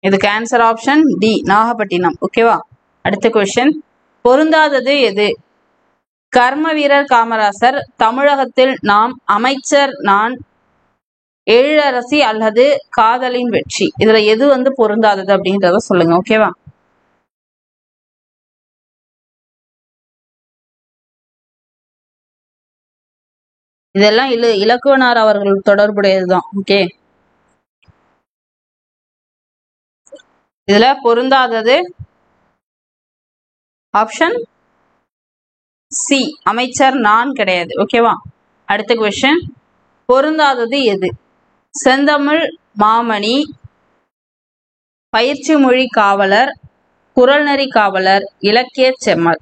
இதுக்கு ஆன்சர் ஆப்ஷன் டி, நாகப்பட்டினம். ஓகேவா? அடுத்த கொஸ்டின். பொருந்தாதது எது? கர்ம வீரர் காமராசர், தமிழகத்தில் நாம், அமைச்சர் நான், எழிலரசி அல்லது காதலின் வெற்றி. இதுல எது பொருந்தாதது அப்படின்றத சொல்லுங்க. ஓகேவா? இதெல்லாம் இலக்குவனார் அவர்கள் தொடர்புடையதுதான். ஓகே, இதுல பொருந்தாதது ஆப்ஷன் சி, அமைச்சர் நான் கிடையாது. ஓகேவா? அடுத்த கொஸ்டின். பொருந்தாதது எது? செந்தமிழ் மாமணி, பயிற்சி மொழி காவலர், குறள்நெறி காவலர், இலக்கிய செம்மல்.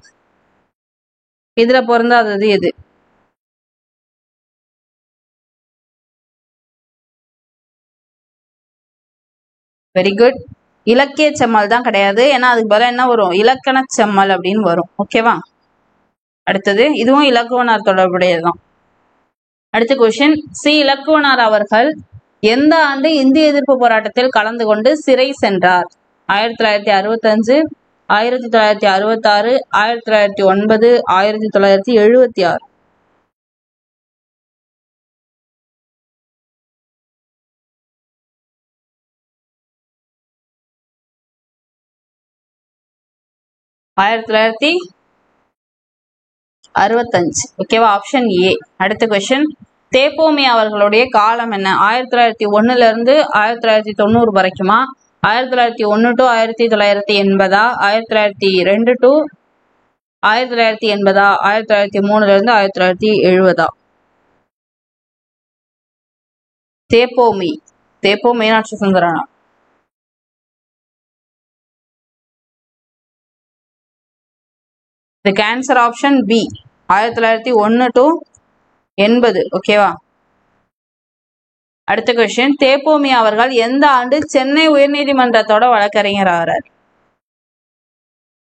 இதுல பொருந்தாதது எது? Very good. இலக்கிய செம்மல் தான் கிடையாது. ஏன்னா அதுக்கு பதிலா என்ன வரும்? இலக்கண செம்மல் அப்படின்னு வரும். ஓகேவா? அடுத்தது, இதுவும் இலக்குவனார் தொடர்புடையதுதான். அடுத்த கொஸ்டின். சி. இலக்குவனார் அவர்கள் எந்த ஆண்டு இந்திய எதிர்ப்பு போராட்டத்தில் கலந்து கொண்டு சிறை சென்றார்? 1965, 1966, 1909, 1976. ஆயிரத்தி 1965. ஓகேவா? Option A. அடுத்த கொஸ்டின். தேப்போமி அவர்களுடைய காலம் என்ன? 1901 இருந்து 1990 வரைக்குமா, 1901 to 1980, 1902 to 1980, 1903 இருந்து 1970. தேப்போமி மீனாட்சி சுந்தரனா? இதுக்கு ஆன்சர் ஆப்ஷன் பி, 1901 to 80. ஓகேவா? அடுத்த கொஸ்டின். தேப்போமி அவர்கள் எந்த ஆண்டு சென்னை உயர்நீதிமன்றத்தோட வழக்கறிஞர் ஆகிறார்?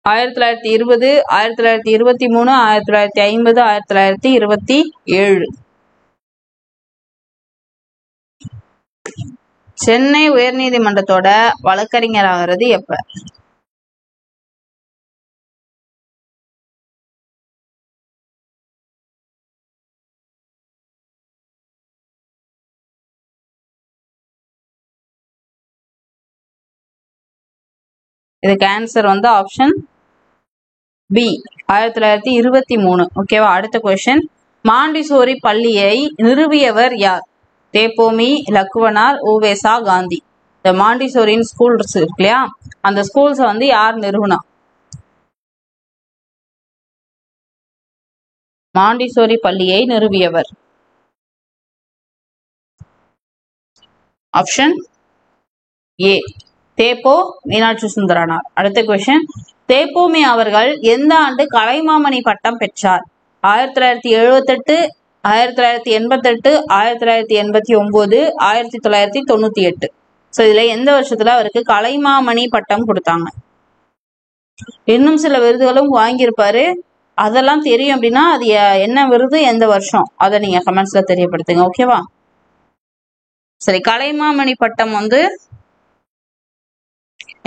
1920, 1923, 1950, 1927. சென்னை உயர்நீதிமன்றத்தோட வழக்கறிஞர் ஆகிறது எப்ப? இதுக்கு ஆன்சர் வந்து ஆப்ஷன் பி 1923. ஓகேவா? அடுத்த கொஸ்டின், மாண்டிசோரி பள்ளியை நிறுவியவர் யார்? தேப்போமி, லக்குவனார், உவேசா, காந்தி. இந்த மாண்டிசோரின் ஸ்கூல்ஸ் இருக்கு இல்லையா, அந்த ஸ்கூல்ஸை வந்து யார் நிறுவனா? மாண்டிசோரி பள்ளியை நிறுவியவர் ஆப்ஷன் ஏ தேப்போ மீனாட்சி சுந்தரனார். அடுத்த கொஸ்டின், தேப்போமி அவர்கள் எந்த ஆண்டு கலைமாமணி பட்டம் பெற்றார்? 1978, 1988, 1989, 1998. ஸோ இதுல எந்த வருஷத்துல அவருக்கு கலைமாமணி பட்டம் கொடுத்தாங்க? இன்னும் சில விருதுகளும் வாங்கியிருப்பாரு. அதெல்லாம் தெரியும் அப்படின்னா அது என்ன விருது, எந்த வருஷம், அதை நீங்க கமெண்ட்ஸ்ல தெரியப்படுத்துங்க. ஓகேவா? சரி, கலைமாமணி பட்டம் வந்து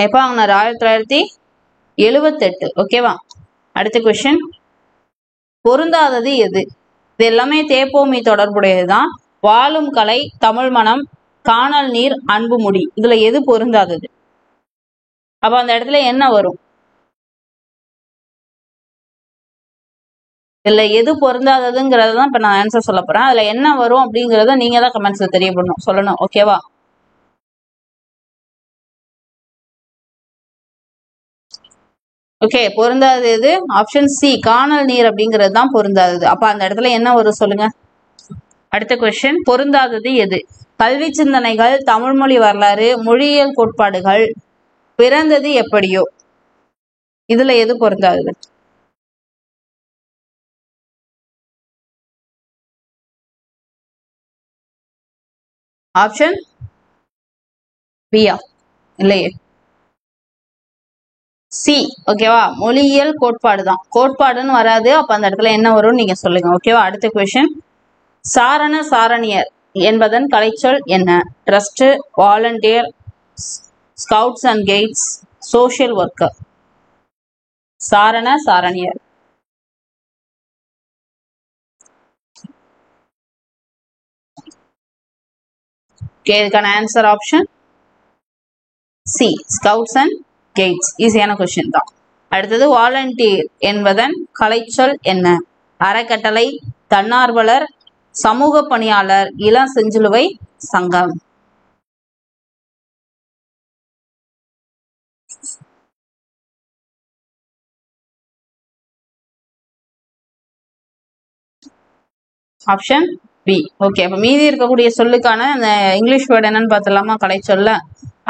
எப்ப வாங்கினாரு? 1978. ஓகேவா? அடுத்த கொஸ்டின், பொருந்தாதது எது? இது எல்லாமே தேப்போமி தொடர்புடையதுதான். வாழும் கலை, தமிழ் மனம், காணல் நீர், அன்பு முடி. இதுல எது பொருந்தாதது? அப்ப அந்த இடத்துல என்ன வரும்? இதுல எது பொருந்தாததுங்கிறதான் இப்ப நான் ஆன்சர் சொல்ல போறேன். அதுல என்ன வரும் அப்படிங்கறத நீங்க தான் கமெண்ட்ஸ்ல தெரியப்படணும், சொல்லணும். ஓகேவா? ஓகே, பொருந்தாதது எது? ஆப்ஷன் சி காணல் நீர் அப்படிங்கிறது தான் பொருந்தாதது. அப்ப அந்த இடத்துல என்ன வரும் சொல்லுங்க. அடுத்த கொஸ்டின், பொருந்தாதது எது? கல்வி சிந்தனைகள், தமிழ்மொழி வரலாறு, மொழியியல் கோட்பாடுகள், பிறந்தது எப்படியோ. இதுல எது பொருந்தாதது? ஆப்ஷன் பியா? இல்லையே, சி. ஓகேவா? மொழியியல் கோட்பாடு தான். கோட்பாடுன்னு வராது. அப்ப அந்த இடத்துல என்ன வரும்னு நீங்க சொல்லுங்க. ஓகேவா? அடுத்த கொஸ்டின், சாரண சாரணியர் என்பதன் கலைச்சொல் என்ன? Trust, volunteer, scouts and guides, social worker. சாரண சாரணியர். இதுக்கான answer option C scouts and guides. ஈஸியான கொஸ்டின் தான். அடுத்தது, வாலண்டியர் என்பதன் கலைச்சொல் என்ன? அறக்கட்டளை, தன்னார்வலர், சமூக பணியாளர், இளம் செஞ்சிலுவை சங்கம். Option B. ஓகே, அப்ப மீதி இருக்கக்கூடிய சொல்லுக்கான அந்த இங்கிலீஷ் வேர்டு என்னன்னு பார்த்துலாமா? கலைச்சொல்ல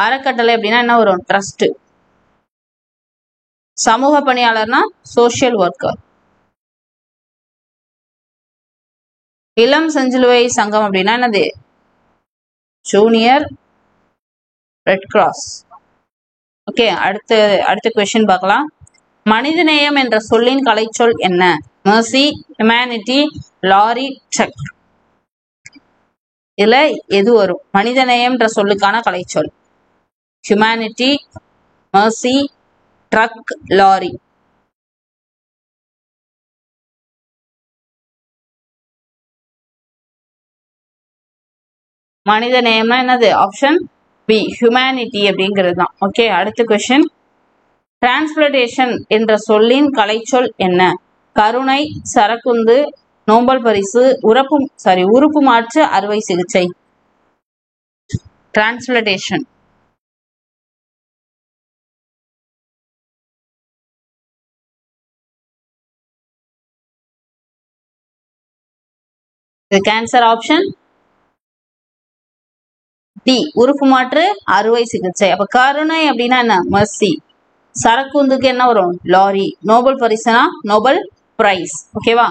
அறக்கட்டளை அப்படின்னா என்ன வரும்? ட்ரஸ்ட். சமூக பணியாளர்னா சோஷியல் ஒர்க்கர். இளம் செஞ்சிலுவை சங்கம் அப்படின்னா என்னது? Junior red cross. ஓகே, அடுத்த கொஸ்டின் பார்க்கலாம். மனிதநேயம் என்ற சொல்லின் கலைச்சொல் என்ன? Mercy, humanity, lorry, truck. இதுல எது வரும்? மனிதநேயம் என்ற சொல்லுக்கான கலைச்சொல் ஹியூமனிட்டி, மெர்சி, ட்ரக், லாரி. மனித நேயம்னா என்னது? ஆப்ஷன் பி ஹியூமனிட்டி அப்படிங்கிறது தான். ஓகே, அடுத்த கொஸ்டின், டிரான்ஸ்பிளான்டேஷன் என்ற சொல்லின் கலைச்சொல் என்ன? கருணை, சரக்குந்து, நோபல் பரிசு, உறுப்பு மாற்று அறுவை சிகிச்சை. டிரான்ஸ்பிளான்டேஷன். இதுக்கு ஆன்சர் ஆப்ஷன் டி உறுப்பு மாற்று அறுவை சிகிச்சை. அப்ப கருணை அப்படின்னா என்ன? மெர்சி. சரக்குந்துக்கு என்ன வரும்? லாரி. நோபல் பரிசுனா நோபல் பிரைஸ். ஓகேவா?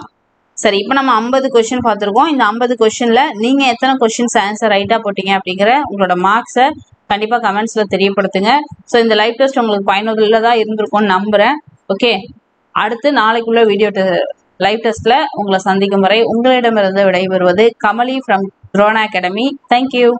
சரி, இப்போ நம்ம 50 கொஸ்டின் பார்த்துருக்கோம். இந்த 50 கொஸ்டின்ல நீங்க எத்தனை கொஸ்டின்ஸ் ஆன்சர் ரைட்டா போட்டீங்க அப்படிங்கிற உங்களோட மார்க்ஸை கண்டிப்பா கமெண்ட்ஸ்ல தெரியப்படுத்துங்க. ஸோ இந்த லைவ் டெஸ்ட் உங்களுக்கு பயனுள்ளதா இருந்திருக்கும்னு நம்புறேன். ஓகே, அடுத்து நாளைக்குள்ள லைவ் டெஸ்ட்ல உங்களை சந்திக்கும் வரை உங்களிடமிருந்து விடைபெறுவது Kamali from drone academy. Thank you.